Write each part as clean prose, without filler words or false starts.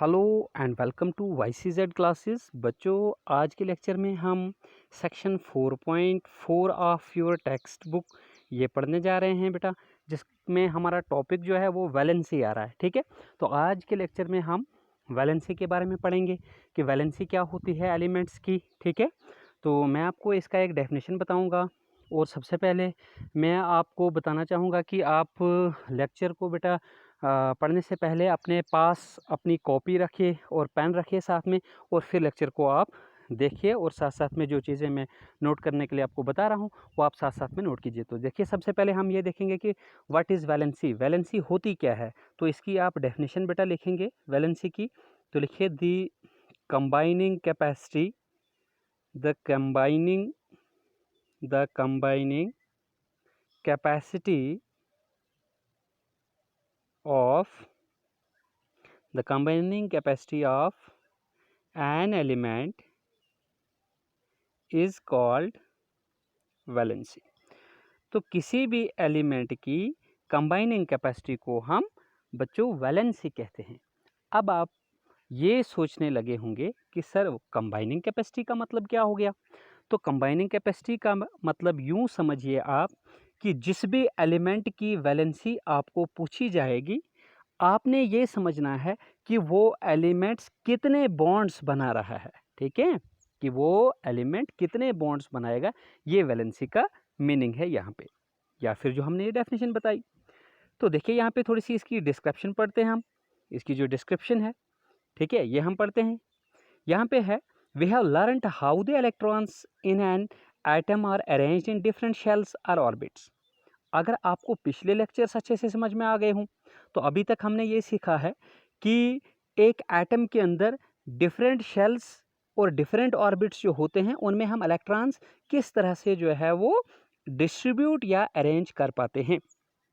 Hello and welcome to YCZ classes. बच्चों, आज के लेक्चर में हम section 4.4 of your text book ये पढ़ने जा रहे हैं बेटा, जिसमें हमारा टॉपिक जो है वो वैलेंसी आ रहा है। ठीक है, तो आज के लेक्चर में हम वैलेंसी के बारे में पढ़ेंगे कि वैलेंसी क्या होती है एलिमेंट्स की। ठीक है, तो मैं आपको इसका एक डेफिनेशन बताऊंगा और सबसे पहले मैं आपको बताना चाहूँगा कि आप लेक्चर को बेटा पढ़ने से पहले अपने पास अपनी कॉपी रखिए और पेन रखिए साथ में, और फिर लेक्चर को आप देखिए और साथ साथ में जो चीज़ें मैं नोट करने के लिए आपको बता रहा हूँ वो आप साथ साथ में नोट कीजिए। तो देखिए, सबसे पहले हम ये देखेंगे कि व्हाट इज़ वैलेंसी, वैलेंसी होती क्या है। तो इसकी आप डेफिनेशन बेटा लिखेंगे वैलेंसी की। तो लिखिए the combining capacity, the combining capacity of the combining capacity of an element is called valency। तो किसी भी एलिमेंट की कंबाइनिंग कैपेसिटी को हम बच्चों वैलेंसी कहते हैं। अब आप ये सोचने लगे होंगे कि सर कंबाइनिंग कैपेसिटी का मतलब क्या हो गया। तो कंबाइनिंग कैपेसिटी का मतलब यूँ समझिए आप कि जिस भी एलिमेंट की वैलेंसी आपको पूछी जाएगी, आपने ये समझना है कि वो एलिमेंट्स कितने बॉन्ड्स बना रहा है। ठीक है, कि वो एलिमेंट कितने बॉन्ड्स बनाएगा, ये वैलेंसी का मीनिंग है यहाँ पे, या फिर जो हमने ये डेफिनेशन बताई। तो देखिए यहाँ पे थोड़ी सी इसकी डिस्क्रिप्शन पढ़ते हैं हम। इसकी जो डिस्क्रिप्शन है, ठीक है, ये हम पढ़ते हैं। यहाँ पे है, we have learned how the electrons in an atom are arranged in different shells और ऑर्बिट्स। अगर आपको पिछले लेक्चर्स अच्छे से समझ में आ गए हों तो अभी तक हमने ये सीखा है कि एक एटम के अंदर डिफरेंट शेल्स और डिफरेंट ऑर्बिट्स जो होते हैं उनमें हम इलेक्ट्रॉन्स किस तरह से जो है वो डिस्ट्रीब्यूट या अरेंज कर पाते हैं।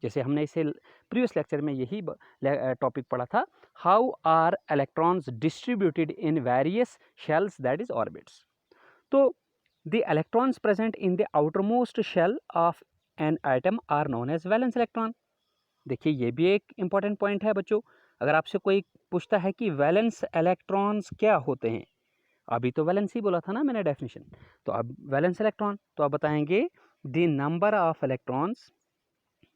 जैसे हमने इसे प्रीवियस लेक्चर में यही टॉपिक पढ़ा था, how are electrons distributed in various shells that is orbits. तो the electrons present in the outermost shell of an atom are known as valence electron. देखिए, ये भी एक इंपॉर्टेंट पॉइंट है बच्चों। अगर आपसे कोई पूछता है कि वैलेंस इलेक्ट्रॉन्स क्या होते हैं, अभी तो वैलेंस ही बोला था ना मैंने डेफिनेशन, तो अब वैलेंस इलेक्ट्रॉन तो आप बताएंगे the number of electrons,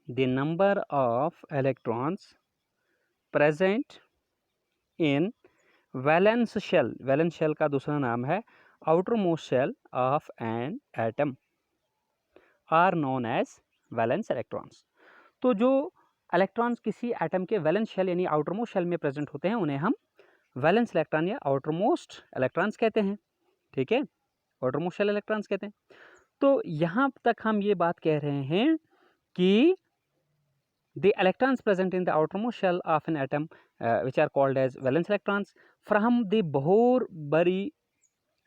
the number of electrons present in valence shell. Valence shell का दूसरा नाम है outermost shell of an atom are known as valence electrons. तो जो इलेक्ट्रॉन्स किसी एटम के वैलेंस शेल यानी आउटर मोस्ट शेल में प्रेजेंट होते हैं उन्हें हम वैलेंस इलेक्ट्रॉन या आउटर मोस्ट इलेक्ट्रॉन्स कहते हैं। ठीक है, आउटर मोस्ट शेल इलेक्ट्रॉन्स कहते हैं। तो यहाँ तक हम ये बात कह रहे हैं कि the electrons present in the outermost shell of an atom which are called as valence electrons from the Bohr Bury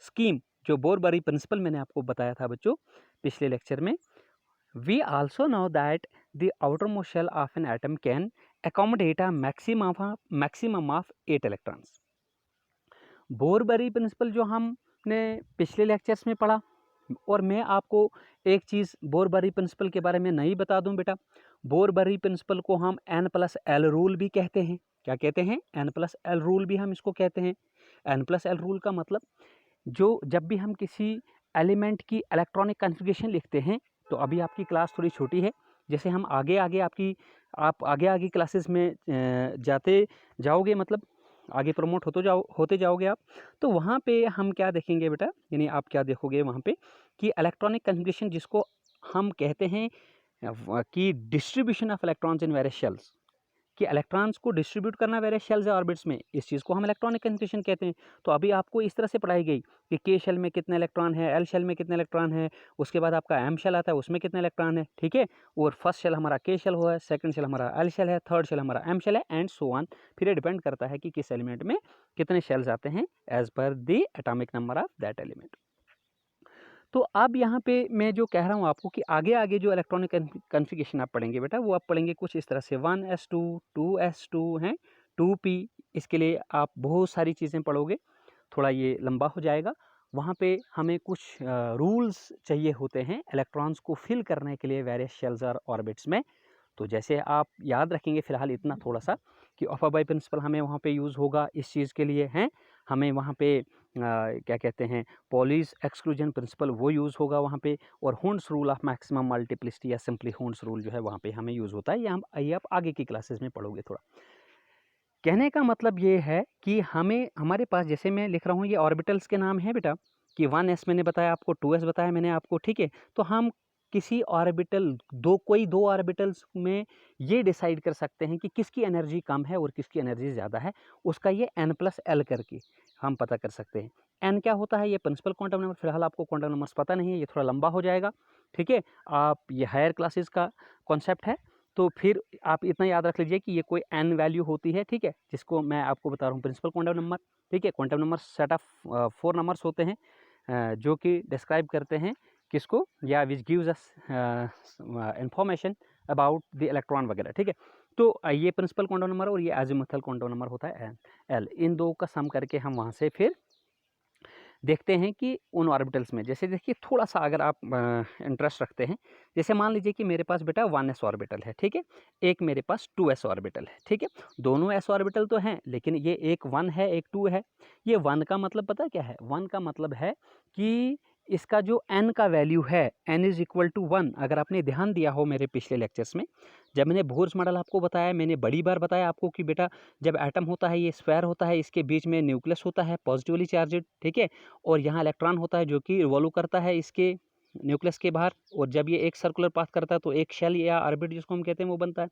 scheme. जो बोर-बरी प्रिंसिपल मैंने आपको बताया था बच्चों पिछले लेक्चर में, we also know that the outermost shell of an atom can accommodate a maximum of 8 electrons। बोर-बरी principal जो हमने पिछले लेक्चर्स में पढ़ा, और मैं आपको एक चीज़ बोर-बरी प्रिंसिपल के बारे में नहीं बता दूं बेटा, बोर-बरी प्रिंसिपल को हम N+L रूल भी कहते हैं। क्या कहते हैं? N+L रूल भी हम इसको कहते हैं। N+L रूल का मतलब, जो जब भी हम किसी एलिमेंट की इलेक्ट्रॉनिक कॉन्फ़िगरेशन लिखते हैं, तो अभी आपकी क्लास थोड़ी छोटी है, जैसे हम आगे आगे आप आगे आगे क्लासेस में जाते जाओगे, मतलब आगे प्रमोट होते जाओगे आप, तो वहाँ पे हम क्या देखेंगे बेटा, यानी आप क्या देखोगे वहाँ पे कि इलेक्ट्रॉनिक कन्फिग्रेशन जिसको हम कहते हैं कि distribution of electrons in various shells, कि इलेक्ट्रॉन्स को डिस्ट्रीब्यूट करना वेरियस शेल्स या ऑर्बिट्स में, इस चीज़ को हम इलेक्ट्रॉनिक कन्फिग्रेशन कहते हैं। तो अभी आपको इस तरह से पढ़ाई गई कि के शेल में कितने इलेक्ट्रॉन है, एल शेल में कितने इलेक्ट्रॉन है, उसके बाद आपका एम शेल आता है उसमें कितने इलेक्ट्रॉन है। ठीक है, और फर्स्ट शेल हमारा के शेल हुआ है, सेकंड शेल हमारा एल शेल है, थर्ड शेल हमारा एम शेल है, एंड सो ऑन। फिर ये डिपेंड करता है कि किस एलिमेंट में कितने शेल्स आते हैं as per the atomic number of that element. तो अब यहाँ पे मैं जो कह रहा हूँ आपको कि आगे आगे जो इलेक्ट्रॉनिक कन्फिग्रेशन आप पढ़ेंगे बेटा, वो आप पढ़ेंगे कुछ इस तरह से 1s2 2s2 हैं 2p। इसके लिए आप बहुत सारी चीज़ें पढ़ोगे, थोड़ा ये लंबा हो जाएगा। वहाँ पे हमें कुछ रूल्स चाहिए होते हैं इलेक्ट्रॉन्स को फिल करने के लिए वेरियस शेल्स और ऑर्बिट्स में। तो जैसे आप याद रखेंगे फ़िलहाल इतना थोड़ा सा कि ऑफा बाई प्रिंसिपल हमें वहाँ पे यूज़ होगा इस चीज़ के लिए हैं, हमें वहाँ पे क्या कहते हैं पॉलीज एक्सक्लूजन प्रिंसिपल वो यूज़ होगा वहाँ पे, और Hund's rule of maximum multiplicity या सिंपली हुंड्स रूल जो है वहाँ पे हमें यूज़ होता है। ये आप आगे की क्लासेस में पढ़ोगे थोड़ा। कहने का मतलब ये है कि हमें हमारे पास, जैसे मैं लिख रहा हूँ ये ऑर्बिटल्स के नाम हैं बेटा, कि 1s मैंने बताया आपको, 2s बताया मैंने आपको, ठीक है। तो हम किसी ऑर्बिटल कोई दो ऑर्बिटल्स में ये डिसाइड कर सकते हैं कि किसकी एनर्जी कम है और किसकी एनर्जी ज़्यादा है, उसका ये n+l करके हम पता कर सकते हैं। n क्या होता है, ये प्रिंसिपल क्वांटम नंबर, फिलहाल आपको क्वांटम नंबर्स पता नहीं है, ये थोड़ा लंबा हो जाएगा, ठीक है। आप ये हायर क्लासेस का कॉन्सेप्ट है, तो फिर आप इतना याद रख लीजिए कि ये कोई n वैल्यू होती है, ठीक है, जिसको मैं आपको बता रहा हूँ प्रिंसिपल क्वांटम नंबर, ठीक है। Quantum number set of 4 numbers होते हैं जो कि डिस्क्राइब करते हैं किसको, या which gives us information about the electron वगैरह, ठीक है। तो ये प्रिंसिपल क्वांटम नंबर और ये एजिमुथल क्वांटम नंबर होता है l, इन दो का सम करके हम वहाँ से फिर देखते हैं कि उन ऑर्बिटल्स में, जैसे देखिए थोड़ा सा अगर आप इंटरेस्ट रखते हैं, जैसे मान लीजिए कि मेरे पास बेटा 1s ऑर्बिटल है, ठीक है, एक मेरे पास 2s ऑर्बिटल है, ठीक है। दोनों s ऑर्बिटल तो हैं, लेकिन ये एक 1 है एक 2 है। ये 1 का मतलब पता क्या है, 1 का मतलब है कि इसका जो n का वैल्यू है, n इज इक्वल टू 1। अगर आपने ध्यान दिया हो मेरे पिछले लेक्चर्स में, जब मैंने बोर्स मॉडल आपको बताया, मैंने बड़ी बार बताया आपको कि बेटा जब एटम होता है ये स्फेयर होता है, इसके बीच में न्यूक्लियस होता है पॉजिटिवली चार्जेड, ठीक है, और यहाँ इलेक्ट्रॉन होता है जो कि रिवॉल्व करता है इसके न्यूक्लियस के बाहर, और जब ये एक सर्कुलर पाथ करता है तो एक शेल या ऑर्बिट जिसको हम कहते हैं वो बनता है।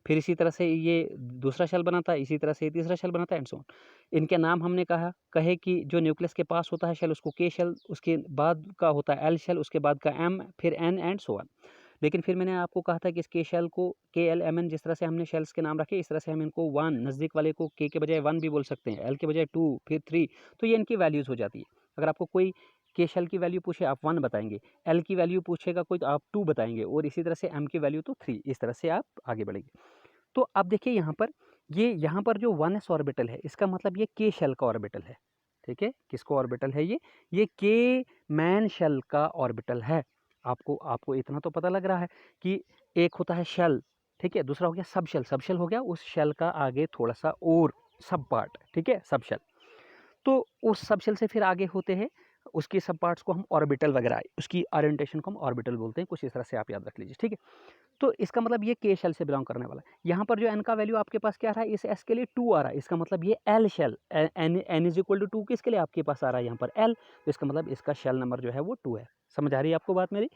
फिर इसी तरह से ये दूसरा शेल बनाता है, इसी तरह से तीसरा शेल बनाता है एंड सो ऑन। इनके नाम हमने कहे कि जो न्यूक्लियस के पास होता है शेल उसको के शेल, उसके बाद का होता है एल शेल, उसके बाद का एम, फिर एन एंड सो ऑन। लेकिन फिर मैंने आपको कहा था कि इस के शेल को KLMN जिस तरह से हमने शेल्स के नाम रखे, इस तरह से हम इनको 1 नज़दीक वाले को के बजाय 1 भी बोल सकते हैं, एल के बजाय 2, फिर 3, तो ये इनकी वैल्यूज़ हो जाती है। अगर आपको कोई के शेल की वैल्यू पूछे आप 1 बताएंगे, एल की वैल्यू पूछेगा कोई तो आप 2 बताएंगे, और इसी तरह से एम की वैल्यू तो 3, इस तरह से आप आगे बढ़ेंगे। तो अब देखिए यहाँ पर जो 1s ऑर्बिटल है, इसका मतलब ये के शेल का ऑर्बिटल है, ठीक है। किसको ऑर्बिटल है ये के मैन शेल का ऑर्बिटल है। आपको इतना तो पता लग रहा है कि एक होता है शेल, ठीक है, दूसरा हो गया सब शेल, सब शेल हो गया उस शेल का आगे थोड़ा सा और सब पार्ट, ठीक है, सब शेल। तो उस सब शेल से फिर आगे होते हैं उसकी सब पार्ट्स को हम ऑर्बिटल वगैरह, उसकी ओरिएंटेशन को हम ऑर्बिटल बोलते हैं, कुछ इस तरह से आप याद रख लीजिए, ठीक है। तो इसका मतलब ये के शेल से बिलोंग करने वाला है। यहाँ पर जो एन का वैल्यू आपके पास क्या आ रहा है, इस एस के लिए 2 आ रहा है, इसका मतलब ये L shell, n is equal to 2 किसके लिए आपके पास आ रहा है यहाँ पर एल, तो इसका मतलब इसका शेल नंबर जो है वो 2 है। समझ आ रही है आपको बात मेरी।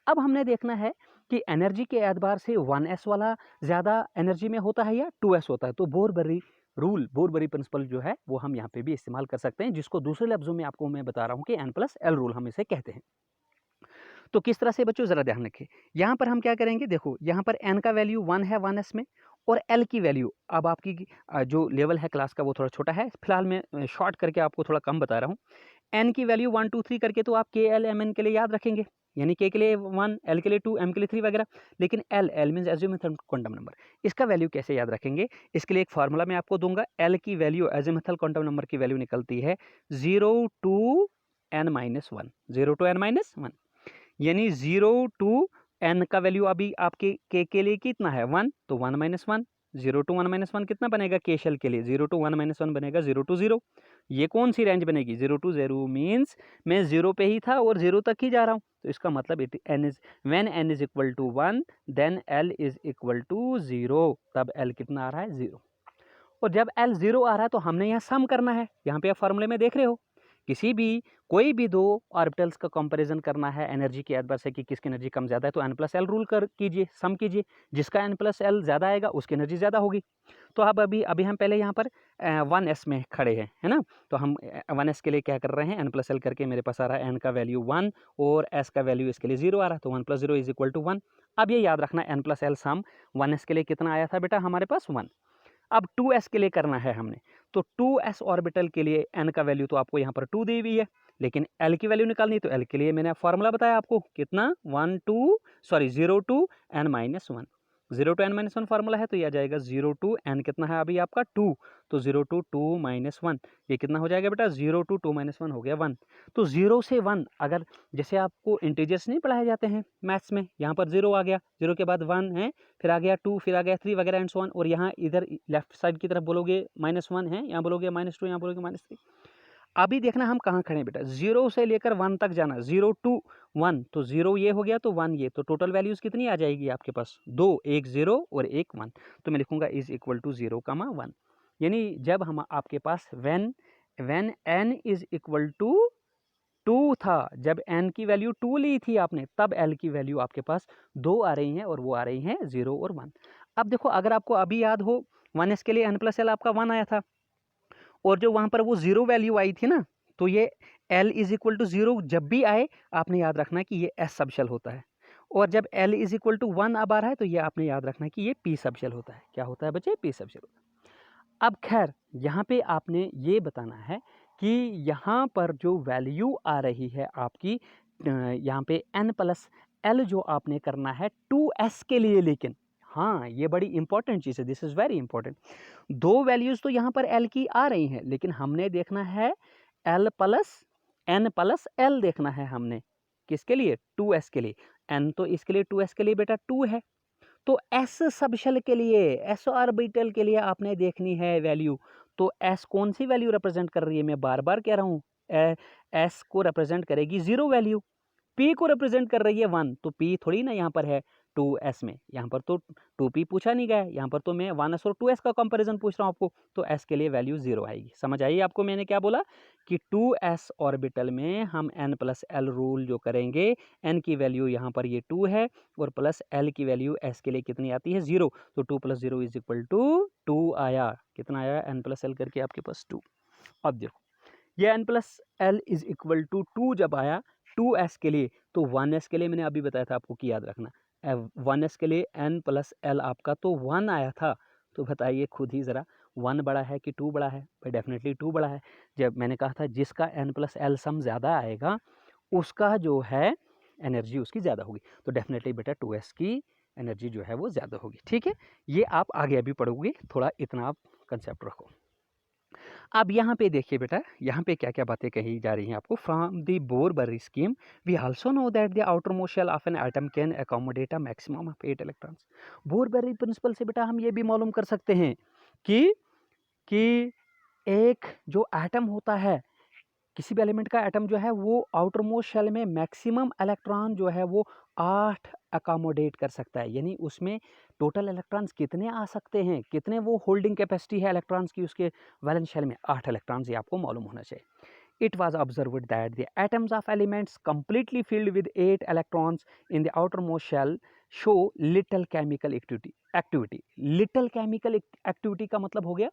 अब हमने देखना है कि एनर्जी के एतबार से 1s वाला ज़्यादा एनर्जी में होता है या 2s होता है। तो बोरबरी प्रिंसिपल जो है वो हम यहाँ पे भी इस्तेमाल कर सकते हैं, जिसको दूसरे लफ्जों में आपको मैं बता रहा हूँ कि n+l रूल हम इसे कहते हैं। तो किस तरह से बच्चों ज़रा ध्यान रखें, यहाँ पर हम क्या करेंगे, देखो यहाँ पर n का वैल्यू 1 है 1s में, और l की वैल्यू, अब आपकी जो लेवल है क्लास का वो थोड़ा छोटा है, फिलहाल मैं शॉर्ट करके आपको थोड़ा कम बता रहा हूँ। n की वैल्यू 1 2 3 करके तो आप KLMN के लिए याद रखेंगे, यानी k के लिए 1, l के लिए 2, m के लिए 3 वगैरह। लेकिन l means azimuthal quantum number, इसका वैल्यू कैसे याद रखेंगे, इसके लिए एक फार्मूला मैं आपको दूंगा। l की वैल्यू एजिमुथल क्वांटम नंबर की वैल्यू निकलती है 0 to n-1, 0 to n-1, यानी 0 to n का वैल्यू अभी आपके के लिए कितना है 1, तो 1-1, 0 to 1-1 कितना बनेगा के शेल के लिए, 0 to 1-1 बनेगा 0 to 0। ये कौन सी रेंज बनेगी, 0 to 0 मीन्स मैं 0 पे ही था और 0 तक ही जा रहा हूँ, तो इसका मतलब when n is equal to 1 then l is equal to 0, तब l कितना आ रहा है 0। और जब l 0 आ रहा है तो हमने यहाँ सम करना है, यहाँ पे आप फार्मूले में देख रहे हो, कोई भी दो ऑर्बिटल्स का कंपैरिजन करना है एनर्जी के एतबार से कि किसकी एनर्जी कम ज़्यादा है, तो n+l रूल कीजिए, सम कीजिए, जिसका n+l ज़्यादा आएगा उसकी एनर्जी ज़्यादा होगी। तो अब अभी हम पहले यहाँ पर 1s में खड़े हैं, है ना, तो हम 1s के लिए क्या कर रहे हैं, n+l करके मेरे पास आ रहा है n का वैल्यू 1 और s का वैल्यू इसके लिए 0 आ रहा है, तो 1 + 0 इज इक्वल टू 1। अब ये याद रखना n+l सम 1s के लिए कितना आया था बेटा हमारे पास 1। अब 2s के लिए करना है हमने, तो 2s ऑर्बिटल के लिए n का वैल्यू तो आपको यहाँ पर 2 दी हुई है, लेकिन l की वैल्यू निकालनी, तो l के लिए मैंने फार्मूला बताया आपको कितना 0 to n-1, 0 to n minus 1 formula है, तो ये आ जाएगा 0 to n कितना है अभी आपका 2, तो 0 to 2 माइनस 1, ये कितना हो जाएगा बेटा 0 to 2 माइनस 1 हो गया 1। तो 0 से 1 अगर जैसे आपको इंटीजर्स नहीं पढ़ाए जाते हैं मैथ्स में, यहाँ पर 0 आ गया, 0 के बाद 1 है, फिर आ गया 2, फिर आ गया 3 वगैरह एंड सो ऑन, और यहाँ इधर लेफ्ट साइड की तरफ बोलोगे -1 है, यहाँ बोलोगे -2, यहाँ बोलोगे -3। अभी देखना हम कहाँ खड़े हैं बेटा, 0 से लेकर 1 तक जाना, 0 to 1, तो 0 ये हो गया तो 1 ये, तो टोटल वैल्यूज़ कितनी आ जाएगी आपके पास, 2, एक 0 और एक 1, तो मैं लिखूंगा इज इक्वल टू 0, 1। यानी जब हम आपके पास when n is equal to 2 था, जब n की वैल्यू 2 ली थी आपने, तब l की वैल्यू आपके पास 2 आ रही हैं, और वो आ रही हैं 0 और 1। अब देखो अगर आपको अभी याद हो 1s के लिए n प्लस एल आपका 1 आया था, और जो वहाँ पर वो 0 वैल्यू आई थी ना, तो ये l इज इक्वल टू 0 जब भी आए आपने याद रखना कि ये s सबशेल होता है, और जब l इज इक्वल टू 1 अब आ रहा है तो ये आपने याद रखना कि ये p सबशेल होता है। क्या होता है बच्चे? p सबशेल होता है। अब खैर यहाँ पे आपने ये बताना है कि यहाँ पर जो वैल्यू आ रही है आपकी यहाँ पे n प्लस एल जो आपने करना है 2s के लिए, लेकिन हाँ ये बड़ी इंपॉर्टेंट चीज़ है, दिस इज़ वेरी इंपॉर्टेंट। दो वैल्यूज़ तो यहाँ पर l की आ रही हैं, लेकिन हमने देखना है l plus n plus L देखना है हमने, किसके लिए? 2s के लिए। n तो इसके लिए 2s के लिए बेटा 2 है, तो s सबशेल के लिए, s ऑर्बिटल के लिए आपने देखनी है वैल्यू। तो s कौन सी वैल्यू रिप्रेजेंट कर रही है? मैं बार बार कह रहा हूँ, s को रिप्रेजेंट करेगी 0 वैल्यू, p को रिप्रेजेंट कर रही है 1, तो p थोड़ी ना यहाँ पर है 2s में, यहाँ पर तो 2p पूछा नहीं गया है, यहाँ पर तो मैं 1s और 2s का कंपैरिजन पूछ रहा हूँ आपको, तो s के लिए वैल्यू 0 आएगी। समझ आई आपको मैंने क्या बोला कि 2s ऑर्बिटल में हम n प्लस एल रूल जो करेंगे, n की वैल्यू यहाँ पर ये 2 है, और प्लस l की वैल्यू s के लिए कितनी आती है? 0, तो 2 प्लस 0 इज इक्वल टू 2 आया। कितना आया? n प्लस एल करके आपके पास 2। अब देखो ये n plus l is equal to 2 जब आया 2s के लिए, तो 1s के लिए मैंने अभी बताया था आपको कि याद रखना, 1s के लिए n प्लस एल आपका तो 1 आया था, तो बताइए खुद ही ज़रा 1 बड़ा है कि 2 बड़ा है? भाई डेफिनेटली 2 बड़ा है। जब मैंने कहा था जिसका n प्लस एल सम ज़्यादा आएगा उसका जो है एनर्जी उसकी ज़्यादा होगी, तो डेफिनेटली बेटा 2s की एनर्जी जो है वो ज़्यादा होगी। ठीक है, ये आप आगे अभी पढ़ोगे, थोड़ा इतना आप कंसेप्ट रखो। अब यहाँ पे देखिए बेटा, यहाँ पे क्या क्या बातें कही जा रही हैं आपको। From the Bohr Bury scheme we also know that the outermost shell of an atom can accommodate a maximum of 8 electrons. Bohr Bury principle से बेटा हम ये भी मालूम कर सकते हैं कि एक जो एटम होता है, किसी भी एलिमेंट का एटम जो है वो आउटर मोस्ट शेल में मैक्सिमम इलेक्ट्रॉन जो है वो 8 अकोमोडेट कर सकता है। यानी उसमें टोटल इलेक्ट्रॉन्स कितने आ सकते हैं, कितने वो होल्डिंग कैपेसिटी है इलेक्ट्रॉन्स की उसके वैलेंस शेल में? 8 इलेक्ट्रॉन्स, ये आपको मालूम होना चाहिए। It was observed that the atoms of elements completely filled with 8 electrons in the outermost shell show little chemical activity. Little chemical activity का मतलब हो गया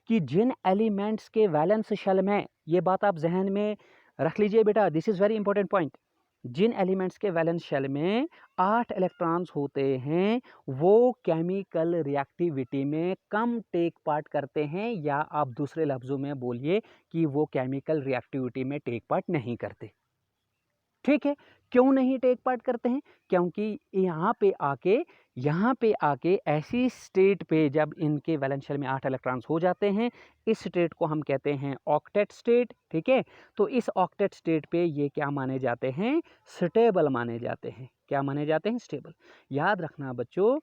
कि जिन एलिमेंट्स के वैलेंस शेल में, ये बात आप जहन में रख लीजिए बेटा, this is very important point, जिन एलिमेंट्स के वैलेंस शेल में 8 इलेक्ट्रॉन्स होते हैं वो केमिकल रिएक्टिविटी में कम टेक पार्ट करते हैं, या आप दूसरे लफ्ज़ों में बोलिए कि वो केमिकल रिएक्टिविटी में टेक पार्ट नहीं करते। ठीक है, क्यों नहीं टेक पार्ट करते हैं? क्योंकि यहाँ पे आके ऐसी स्टेट पे जब इनके वैलेंस शेल में 8 इलेक्ट्रॉन्स हो जाते हैं, इस स्टेट को हम कहते हैं ऑक्टेट स्टेट। ठीक है, तो इस ऑक्टेट स्टेट पे ये क्या माने जाते हैं? स्टेबल माने जाते हैं। क्या माने जाते हैं? स्टेबल। याद रखना बच्चों,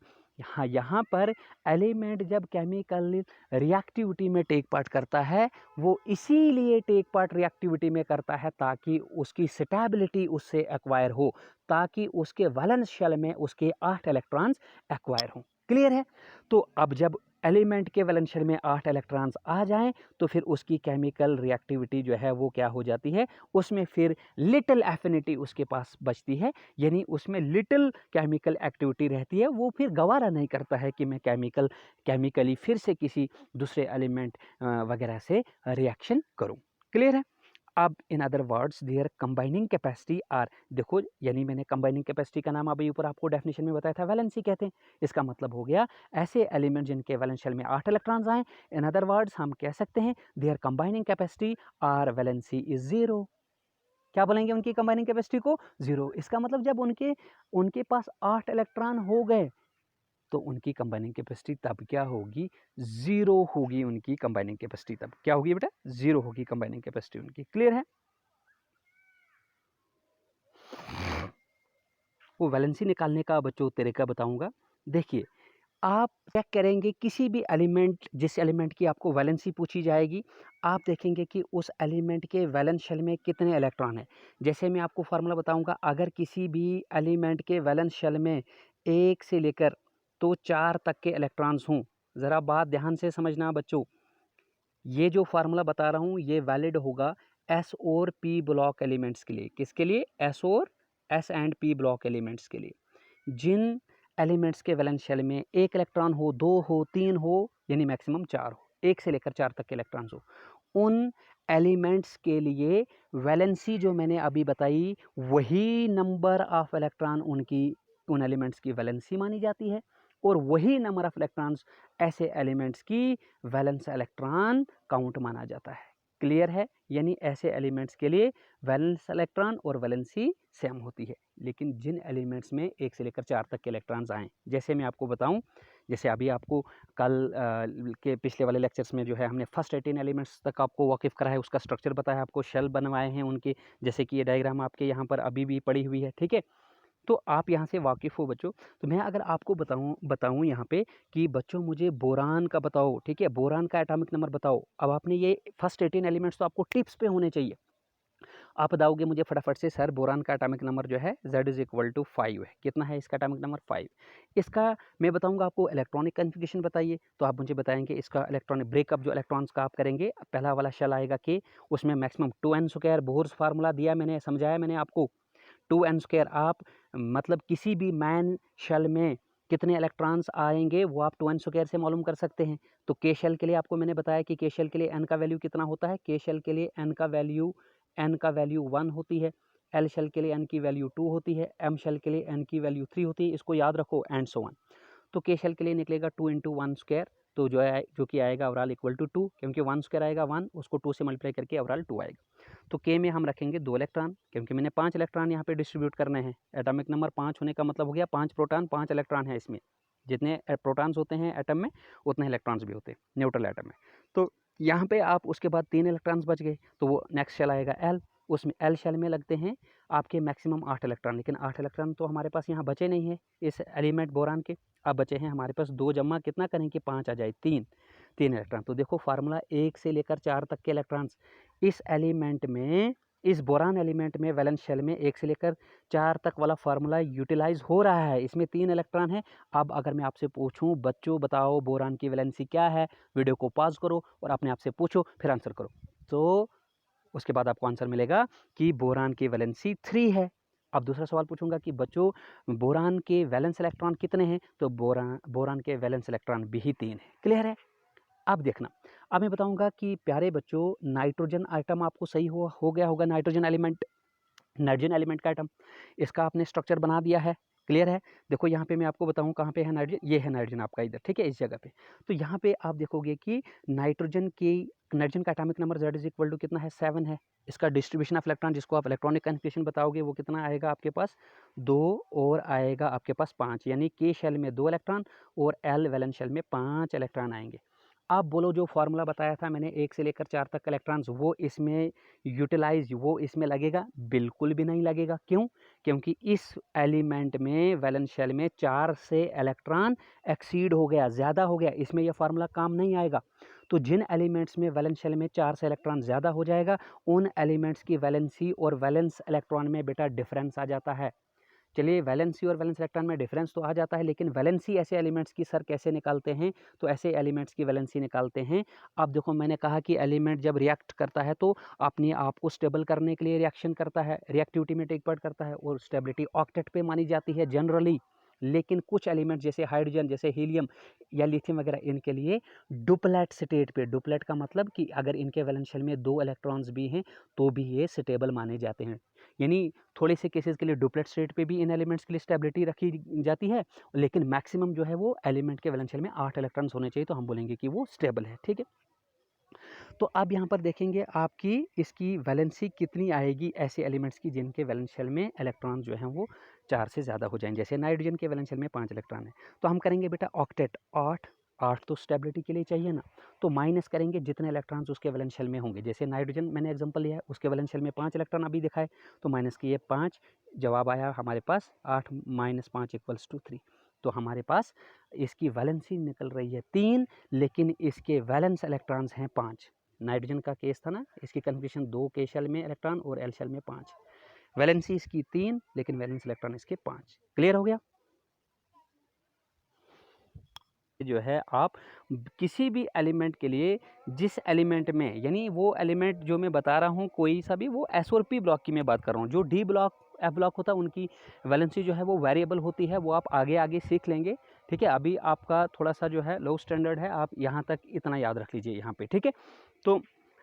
यहाँ पर एलिमेंट जब केमिकल रिएक्टिविटी में टेक पार्ट करता है, वो इसीलिए टेक पार्ट रिएक्टिविटी में करता है ताकि उसकी स्टेबिलिटी उससे एक्वायर हो, ताकि उसके वैलेंस शेल में उसके 8 इलेक्ट्रॉन्स एक्वायर हों। क्लियर है? तो अब जब एलिमेंट के वैलेंस शेल में 8 इलेक्ट्रॉन्स आ जाएं तो फिर उसकी केमिकल रिएक्टिविटी जो है वो क्या हो जाती है? उसमें फिर लिटिल एफिनिटी उसके पास बचती है, यानी उसमें लिटिल केमिकल एक्टिविटी रहती है। वो फिर गवारा नहीं करता है कि मैं केमिकली फिर से किसी दूसरे एलिमेंट वगैरह से रिएक्शन करूं। क्लियर है? अब in other words their combining capacity are, देखो यानी मैंने कंबाइनिंग कैपेसिटी का नाम अभी ऊपर आपको डेफिनेशन में बताया था, वैलेंसी कहते हैं। इसका मतलब हो गया ऐसे एलिमेंट जिनके वैलेंस शेल में 8 इलेक्ट्रॉन्स आए, इन अदर वर्ड्स हम कह सकते हैं their combining capacity or valency is 0। क्या बोलेंगे उनकी कंबाइनिंग कैपेसिटी को? 0। इसका मतलब जब उनके पास 8 इलेक्ट्रॉन हो गए तो उनकी कंबाइनिंग कैपेसिटी तब क्या होगी, 0 होगी उनकी कंबाइनिंग कैपेसिटी। तब क्या होगी बेटा, 0 होगी कंबाइनिंग कैपेसिटी उनकी। क्लियर है? वो वैलेंसी निकालने का बच्चों तरीका बताऊंगा। देखिए, आप चेक करेंगे किसी भी एलिमेंट, जिस एलिमेंट की आपको वैलेंसी पूछी जाएगी, आप देखेंगे कि उस एलिमेंट के वैलेंस शेल में कितने इलेक्ट्रॉन हैं। जैसे मैं आपको फार्मूला बताऊंगा, अगर किसी भी एलिमेंट के वैलेंस शेल में 1 से लेकर तो 4 तक के इलेक्ट्रॉन्स हों, ज़रा बात ध्यान से समझना बच्चों, ये जो फार्मूला बता रहा हूँ ये वैलिड होगा एस और पी ब्लॉक एलिमेंट्स के लिए। किसके लिए? एस और S and P block elements के लिए। जिन एलिमेंट्स के वैलेंस शेल में 1 इलेक्ट्रॉन हो, 2 हो, 3 हो, यानी मैक्सिमम 4 हो, 1 से लेकर 4 तक के इलेक्ट्रॉन्स हो, उन एलिमेंट्स के लिए वैलेंसी जो मैंने अभी बताई वही नंबर ऑफ इलेक्ट्रॉन उनकी उन एलिमेंट्स की वैलेंसी मानी जाती है, और वही नंबर ऑफ इलेक्ट्रॉन्स ऐसे एलिमेंट्स की वैलेंस इलेक्ट्रॉन काउंट माना जाता है। क्लियर है? यानी ऐसे एलिमेंट्स के लिए वैलेंस इलेक्ट्रॉन और वैलेंसी सेम होती है। लेकिन जिन एलिमेंट्स में 1 से लेकर 4 तक के इलेक्ट्रॉन्स आएँ, जैसे मैं आपको बताऊं, जैसे अभी आपको कल के पिछले वाले लेक्चर्स में जो है हमने फर्स्ट 18 एलिमेंट्स तक आपको वाकिफ़ करा है, उसका स्ट्रक्चर बताया, आपको शेल बनवाए हैं उनके, जैसे कि ये डायग्राम आपके यहाँ पर अभी भी पड़ी हुई है। ठीक है, तो आप यहाँ से वाकिफ़ हो बच्चों। तो मैं अगर आपको बताऊँ यहाँ पे कि बच्चों मुझे बोरान का बताओ, ठीक है, बोरान का एटॉमिक नंबर बताओ। अब आपने ये फर्स्ट 18 एलिमेंट्स तो आपको टिप्स पे होने चाहिए। आप बताओगे मुझे फटाफट से, सर बोरान का एटॉमिक नंबर जो है Z=5 है। कितना है इसका एटॉमिक नंबर? 5। इसका मैं बताऊंगा आपको इलेक्ट्रॉनिक कन्फिगरेशन बताइए, तो आप मुझे बताएंगे इसका इलेक्ट्रॉनिक ब्रेकअप जो इलेक्ट्रॉन्स का आप करेंगे। पहला वाला शेल आएगा के, उसमें मैक्सिमम 2n², बोर्स फार्मूला दिया मैंने, समझाया मैंने आपको। 2n², आप मतलब किसी भी मैन शेल में कितने इलेक्ट्रॉन्स आएंगे वो आप 2n² से मालूम कर सकते हैं। तो के शेल के लिए आपको मैंने बताया कि के शेल के लिए n का वैल्यू कितना होता है। के शेल के लिए n का वैल्यू 1 होती है, एल शेल के लिए n की वैल्यू 2 होती है, एम शेल के लिए n की वैल्यू 3 होती है। इसको याद रखो, एंड सो ऑन। तो के शेल के लिए निकलेगा 2 × 1², तो जो कि आएगा ओवरऑल =2, क्योंकि 1² आएगा 1, उसको 2 से मल्टीप्लाई करके ओवरऑल 2 आएगा। तो के में हम रखेंगे 2 इलेक्ट्रॉन, क्योंकि मैंने 5 इलेक्ट्रॉन यहाँ पे डिस्ट्रीब्यूट करने हैं। एटॉमिक नंबर 5 होने का मतलब हो गया 5 प्रोटॉन 5 इलेक्ट्रॉन है इसमें। जितने प्रोटॉन्स होते हैं एटम में, उतने इलेक्ट्रॉन्स भी होते हैं न्यूट्रल एटम में। तो यहाँ पे आप उसके बाद 3 इलेक्ट्रॉन्स बच गए, तो वो नेक्स्ट शेल आएगा एल। उसमें एल शेल में लगते हैं आपके मैक्सिमम 8 इलेक्ट्रॉन, लेकिन 8 इलेक्ट्रॉन तो हमारे पास यहाँ बचे नहीं है इस एलिमेंट बोरान के। अब बचे हैं हमारे पास 2 जमा कितना करें कि 5 आ जाए, 3 इलेक्ट्रॉन। तो देखो फार्मूला 1 से लेकर 4 तक के इलेक्ट्रॉन्स इस एलिमेंट में, इस बोरान एलिमेंट में वैलेंस शेल में 1 से लेकर 4 तक वाला फार्मूला यूटिलाइज हो रहा है। इसमें 3 इलेक्ट्रॉन है। अब अगर मैं आपसे पूछूं बच्चों बताओ बोरान की वैलेंसी क्या है, वीडियो को पॉज करो और अपने आप से पूछो, फिर आंसर करो। तो उसके बाद आपको आंसर मिलेगा कि बोरान की वैलेंसी 3 है। अब दूसरा सवाल पूछूंगा कि बच्चों बोरान के वैलेंस इलेक्ट्रॉन कितने हैं, तो बोरान के वैलेंस इलेक्ट्रॉन भी 3 है। क्लियर है? अब देखना, अब मैं बताऊंगा कि प्यारे बच्चों नाइट्रोजन आइटम आपको सही हो गया होगा। नाइट्रोजन एलिमेंट का आइटम, इसका आपने स्ट्रक्चर बना दिया है। क्लियर है? देखो यहाँ पे मैं आपको बताऊँ कहाँ पे है नाइट्रोजन, ये है नाइट्रोजन आपका इधर, ठीक है, इस जगह पे। तो यहाँ पे आप देखोगे कि नाइट्रोजन का एटॉमिक नंबर Z कितना है, 7 है। इसका डिस्ट्रीब्यूशन ऑफ इलेक्ट्रॉन, जिसको आप इलेक्ट्रॉनिक कन्फिगरेशन बताओगे, वो कितना आएगा आपके पास, 2 और आएगा आपके पास 5, यानी के शेल में 2 इलेक्ट्रॉन और एल वैलेंस शेल में 5 इलेक्ट्रॉन आएंगे। आप बोलो जो फार्मूला बताया था मैंने 1 से लेकर 4 तक इलेक्ट्रॉन्स, वो इसमें यूटिलाइज, वो इसमें लगेगा? बिल्कुल भी नहीं लगेगा। क्यों? क्योंकि इस एलिमेंट में वैलेंस शेल में 4 से इलेक्ट्रॉन एक्सीड हो गया, ज़्यादा हो गया, इसमें यह फार्मूला काम नहीं आएगा। तो जिन एलिमेंट्स में वैलेंस शेल में 4 से इलेक्ट्रॉन ज़्यादा हो जाएगा, उन एलिमेंट्स की वैलेंसी और वैलेंस इलेक्ट्रॉन में बेटा डिफरेंस आ जाता है। चलिए, वैलेंसी और वैलेंस इलेक्ट्रॉन में डिफरेंस तो आ जाता है, लेकिन वैलेंसी ऐसे एलिमेंट्स की सर कैसे निकालते हैं, तो ऐसे एलिमेंट्स की वैलेंसी निकालते हैं। अब देखो मैंने कहा कि एलिमेंट जब रिएक्ट करता है तो अपने आप को स्टेबल करने के लिए रिएक्शन करता है, रिएक्टिविटी में टेक पार्ट करता है, और स्टेबिलिटी ऑक्टेट पे मानी जाती है जनरली। लेकिन कुछ एलिमेंट जैसे हाइड्रोजन, जैसे हीलियम या लिथियम वगैरह, इनके लिए डुप्लेट स्टेट पे, डुप्लेट का मतलब कि अगर इनके वैलेंस शेल में 2 इलेक्ट्रॉन्स भी हैं तो भी ये स्टेबल माने जाते हैं। यानी थोड़े से केसेस के लिए डुप्लेट स्टेट पे भी इन एलिमेंट्स के लिए स्टेबिलिटी रखी जाती है, लेकिन मैक्सिमम जो है वो एलिमेंट के वैलेंस शेल में 8 इलेक्ट्रॉन्स होने चाहिए, तो हम बोलेंगे कि वो स्टेबल है। ठीक है, तो अब यहाँ पर देखेंगे आपकी इसकी वैलेंसी कितनी आएगी ऐसे एलिमेंट्स की जिनके वैलेंस शेल में इलेक्ट्रॉन जो हैं वो 4 से ज़्यादा हो जाएंगे। जैसे नाइट्रोजन के वैलेंस शेल में 5 इलेक्ट्रॉन है, तो हम करेंगे बेटा ऑक्टेट, 8 तो स्टेबिलिटी के लिए चाहिए ना, तो माइनस करेंगे जितने इलेक्ट्रॉन्स उसके वैलेंस शेल में होंगे। जैसे नाइट्रोजन मैंने एग्जांपल लिया है, उसके वैलेंस शेल में 5 इलेक्ट्रॉन अभी दिखा है, तो माइनस किए 5, जवाब आया हमारे पास 8 - 5 = 3। तो हमारे पास इसकी वैलेंसी निकल रही है 3, लेकिन इसके वैलेंस इलेक्ट्रॉन्स हैं 5। नाइट्रोजन का केस था ना, इसकी कन्फिग्रेशन 2 के शेल में इलेक्ट्रॉन और एल शेल में 5, वैलेंसी इसकी 3 लेकिन वैलेंस इलेक्ट्रॉन इसके 5। क्लियर हो गया? जो है आप किसी भी एलिमेंट के लिए जिस एलिमेंट में, यानी वो एलिमेंट जो मैं बता रहा हूँ कोई सा भी, वो एस और पी ब्लॉक की मैं बात कर रहा हूँ। जो डी ब्लॉक एफ ब्लॉक होता है उनकी वैलेंसी जो है वो वेरिएबल होती है, वो आप आगे आगे सीख लेंगे। ठीक है, अभी आपका थोड़ा सा जो है लो स्टैंडर्ड है, आप यहाँ तक इतना याद रख लीजिए यहाँ पे। ठीक है, तो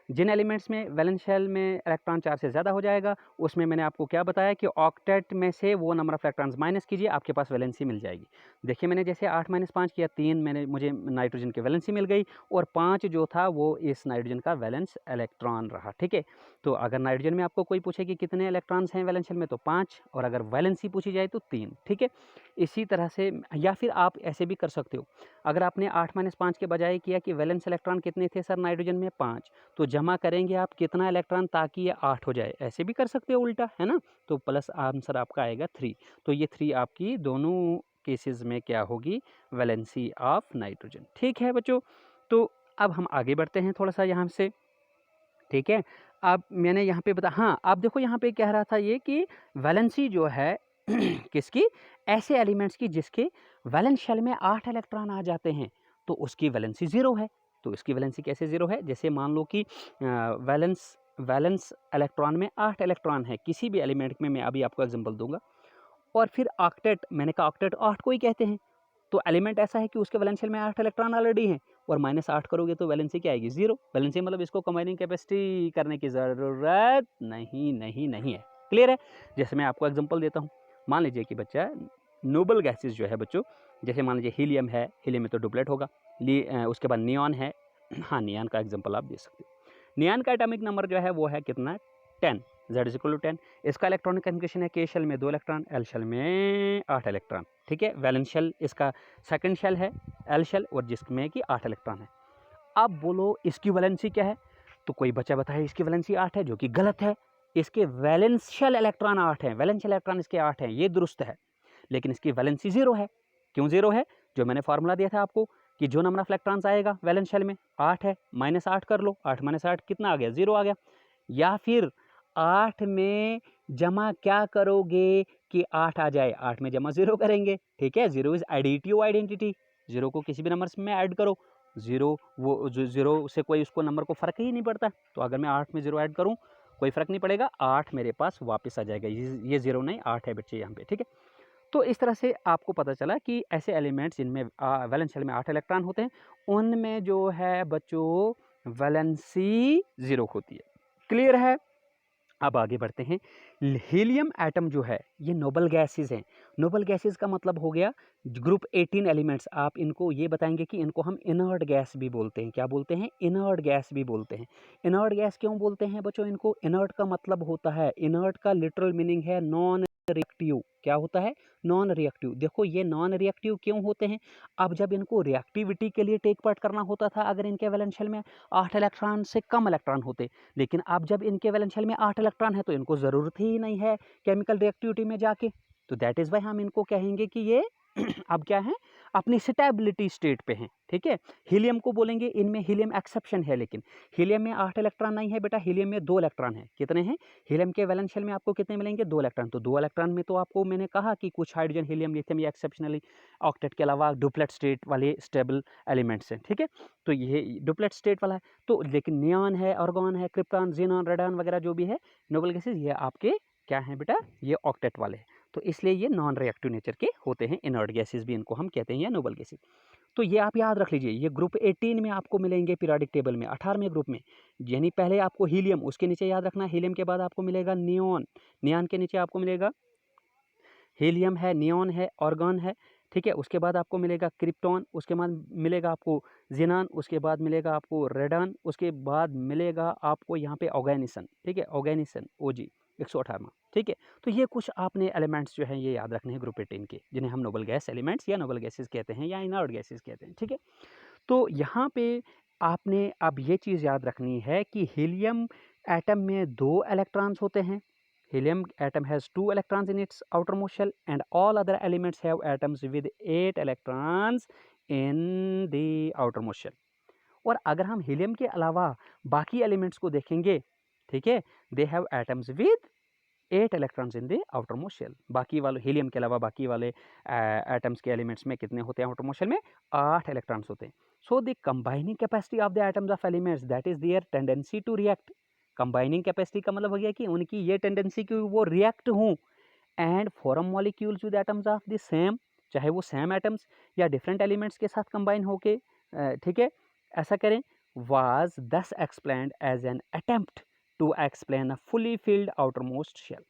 जिन एलिमेंट्स में वैलेंस शेल में इलेक्ट्रॉन 4 से ज़्यादा हो जाएगा, उसमें मैंने आपको क्या बताया कि ऑक्टेट में से वो नंबर ऑफ इलेक्ट्रॉन्स माइनस कीजिए, आपके पास वैलेंसी मिल जाएगी। देखिए मैंने जैसे 8 - 5 किया, 3 मुझे नाइट्रोजन की वैलेंसी मिल गई, और 5 जो था वो इस नाइट्रोजन का वैलेंस इलेक्ट्रॉन रहा। ठीक है, तो अगर नाइट्रोजन में आपको कोई पूछे कि कितने इलेक्ट्रॉन्स हैं वैलेंस शेल में, तो 5, और अगर वैलेंसी पूछी जाए तो 3। ठीक है, इसी तरह से, या फिर आप ऐसे भी कर सकते हो, अगर आपने 8 - 5 के बजाय किया कि वैलेंस इलेक्ट्रॉन कितने थे सर नाइट्रोजन में, 5, तो जमा करेंगे आप कितना इलेक्ट्रॉन ताकि ये 8 हो जाए, ऐसे भी कर सकते हो उल्टा, है ना। तो प्लस आंसर आपका आएगा 3। तो ये 3 आपकी दोनों केसेस में क्या होगी, वैलेंसी ऑफ नाइट्रोजन। ठीक है बच्चों, तो अब हम आगे बढ़ते हैं थोड़ा सा यहाँ से। ठीक है, अब मैंने यहाँ पे बता, हाँ आप देखो यहाँ पे कह रहा था ये कि वैलेंसी जो है किसकी, ऐसे एलिमेंट्स की जिसके वैलेंस शेल में 8 इलेक्ट्रॉन आ जाते हैं, तो उसकी वैलेंसी 0 है। तो इसकी वैलेंसी कैसे 0 है, जैसे मान लो कि वैलेंस वैलेंस इलेक्ट्रॉन में 8 इलेक्ट्रॉन है किसी भी एलिमेंट में, मैं अभी आपको एग्जांपल दूंगा, और फिर ऑक्टेट, मैंने कहा ऑक्टेट 8 को ही कहते हैं, तो एलिमेंट ऐसा है कि उसके वैलेंस शेल में 8 इलेक्ट्रॉन ऑलरेडी हैं, और -8 करोगे तो वैलेंसी क्या आएगी, 0। वैलेंसी मतलब इसको कंबाइनिंग कैपेसिटी करने की ज़रूरत नहीं है। क्लियर है? जैसे मैं आपको एग्जांपल देता हूँ, मान लीजिए कि बच्चा नोबल गैसेस जो है बच्चों, जैसे मान लीजिए हीलियम है, हीलियम में तो डुप्लेट होगा, उसके बाद नियॉन है, हाँ नियॉन का एग्जाम्पल आप दे सकते हो। नियॉन का एटॉमिक नंबर जो है वो है कितना, 10, Z = 10। इसका इलेक्ट्रॉनिक कन्फिग्रेशन है, के शेल में 2 इलेक्ट्रॉन, एल शेल में 8 इलेक्ट्रॉन। ठीक है, वैलेंस शेल इसका सेकंड शेल है, एल शेल, और जिसमें कि 8 इलेक्ट्रॉन है। अब बोलो इसकी वैलेंसी क्या है, तो कोई बच्चा बताए इसकी वैलेंसी 8 है, जो कि गलत है। इसके वैलेंशियल इलेक्ट्रॉन 8 हैं, वैलेंशियल इलेक्ट्रॉन इसके 8 हैं, ये दुरुस्त है, लेकिन इसकी वैलेंसी 0 है। क्यों 0 है, जो मैंने फार्मूला दिया था आपको कि जो नंबर ऑफ इलेक्ट्रॉन्स आएगा वैलेंस शेल में 8 है, -8 कर लो, 8 - 8 कितना आ गया, 0 आ गया। या फिर 8 में जमा क्या करोगे कि 8 आ जाए, 8 में जमा 0 करेंगे। ठीक है, 0 इज एडिटिव आइडेंटिटी, 0 को किसी भी नंबर में ऐड करो, 0 वो जो 0 से कोई उसको नंबर को फ़र्क ही नहीं पड़ता, तो अगर मैं 8 में 0 ऐड करूँ कोई फ़र्क नहीं पड़ेगा, 8 मेरे पास वापस आ जाएगा, ये 0 नहीं 8 है बच्चे यहाँ पे। ठीक है, तो इस तरह से आपको पता चला कि ऐसे एलिमेंट्स जिनमें वैलेंस शेल में 8 इलेक्ट्रॉन होते हैं, उनमें जो है बच्चों वैलेंसी 0 होती है। क्लियर है? अब आगे बढ़ते हैं। हीलियम एटम जो है ये नोबल गैसेस हैं। नोबल गैसेस का मतलब हो गया ग्रुप 18 एलिमेंट्स। आप इनको ये बताएंगे कि इनको हम इनर्ट गैस भी बोलते हैं। क्या बोलते हैं? इनर्ट गैस भी बोलते हैं। इनर्ट गैस क्यों बोलते हैं बच्चों इनको? इनर्ट का मतलब होता है, इनर्ट का लिटरल मीनिंग है नॉन रिएक्टिव। क्या होता है? Non reactive. देखो ये नॉन रिएक्टिव क्यों होते हैं? अब जब इनको रिएक्टिविटी के लिए टेक पार्ट करना होता था, अगर इनके वैलेंस शेल में 8 इलेक्ट्रॉन से कम इलेक्ट्रॉन होते, लेकिन अब जब इनके वैलेंस शेल में 8 इलेक्ट्रॉन है तो इनको ज़रूरत ही नहीं है केमिकल रिएक्टिविटी में जाके, तो दैट इज़ वाई हम इनको कहेंगे कि ये अब क्या है, अपनी स्टेबिलिटी स्टेट पे हैं। ठीक है, हीलियम को बोलेंगे, इनमें हीलियम एक्सेप्शन है, लेकिन हीलियम में 8 इलेक्ट्रॉन नहीं है बेटा, हीलियम में 2 इलेक्ट्रॉन है। कितने हैं? हीलियम के वैलेंस शेल में आपको कितने मिलेंगे? 2 इलेक्ट्रॉन। तो 2 इलेक्ट्रॉन में तो आपको मैंने कहा कि कुछ हाइड्रोजन, हीलियम, लिथियम ये एक्सेप्शनली ऑक्टेट के अलावा डुप्लेट स्टेट वाले स्टेबल एलिमेंट्स हैं। ठीक है, तो ये डुप्लेट स्टेट वाला है। तो लेकिन नियॉन है, आर्गॉन है, क्रिप्टॉन, ज़ीनॉन, रेडॉन वगैरह जो भी है नोबल गैसेस, ये आपके क्या हैं बेटा? ये ऑक्टेट वाले हैं। तो इसलिए ये नॉन रिएक्टिव नेचर के होते हैं। इनर्ट गैसेस भी इनको हम कहते हैं, या नोबल गैसेस। तो ये आप याद रख लीजिए, ये ग्रुप 18 में आपको मिलेंगे पीरियोडिक टेबल में, 18वें ग्रुप में। यानी पहले आपको हीलियम, उसके नीचे याद रखना हीलियम के बाद आपको मिलेगा नियॉन, नियॉन के नीचे आपको मिलेगा हीलियम है, नियॉन है, आर्गॉन है, ठीक है। उसके बाद आपको मिलेगा क्रिप्टॉन, उसके बाद मिलेगा आपको ज़ीनान, उसके बाद मिलेगा आपको रेडान, उसके बाद मिलेगा आपको यहाँ पे ऑर्गेनिसन, ठीक है, ऑर्गेनिसन ओजी 118वां, ठीक है। तो ये कुछ आपने एलिमेंट्स जो हैं ये याद रखने हैं ग्रुप 18 के, जिन्हें हम नोबल गैस एलिमेंट्स या नोबल गैसेस कहते हैं या इनर्ट गैसेस कहते हैं, ठीक है। तो यहाँ पे आपने अब ये चीज़ याद रखनी है कि हीलियम एटम में 2 इलेक्ट्रॉन्स होते हैं। Helium atom has 2 electrons in its outermost shell and all other elements have atoms with 8 electrons in the outermost shell. और अगर हम हीलियम के अलावा बाकी एलिमेंट्स को देखेंगे, ठीक है, they have atoms with 8 electrons in the outermost shell. बाकी वाले हीलियम के अलावा बाकी वाले एटम्स के एलिमेंट्स में कितने होते हैं आउटरमोस्ट शेल में? 8 इलेक्ट्रॉन्स होते हैं। So the combining capacity of the atoms of elements that is their tendency to react. Combining capacity का मतलब हो गया कि उनकी ये टेंडेंसी कि वो रिएक्ट हों and form molecules with atoms of the same, चाहे वो सेम एटम्स या डिफरेंट एलिमेंट्स के साथ कंबाइन होके, ठीक है, ऐसा करें, was thus explained as an attempt to explain a fully filled outermost shell.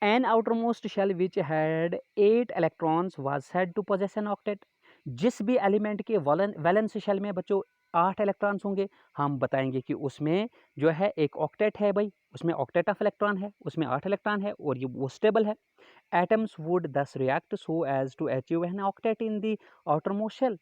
An outermost shell which had 8 electrons was said to possess an octet. जिस भी एलिमेंट के वैलेंस शेल में बच्चों 8 इलेक्ट्रॉन्स होंगे, हम बताएंगे कि उसमें जो है एक ऑक्टेट है भाई, उसमें ऑक्टेट ऑफ इलेक्ट्रॉन है, उसमें 8 इलेक्ट्रॉन है और ये वो स्टेबल है। Atoms would thus react so as to achieve an octet in the outermost shell.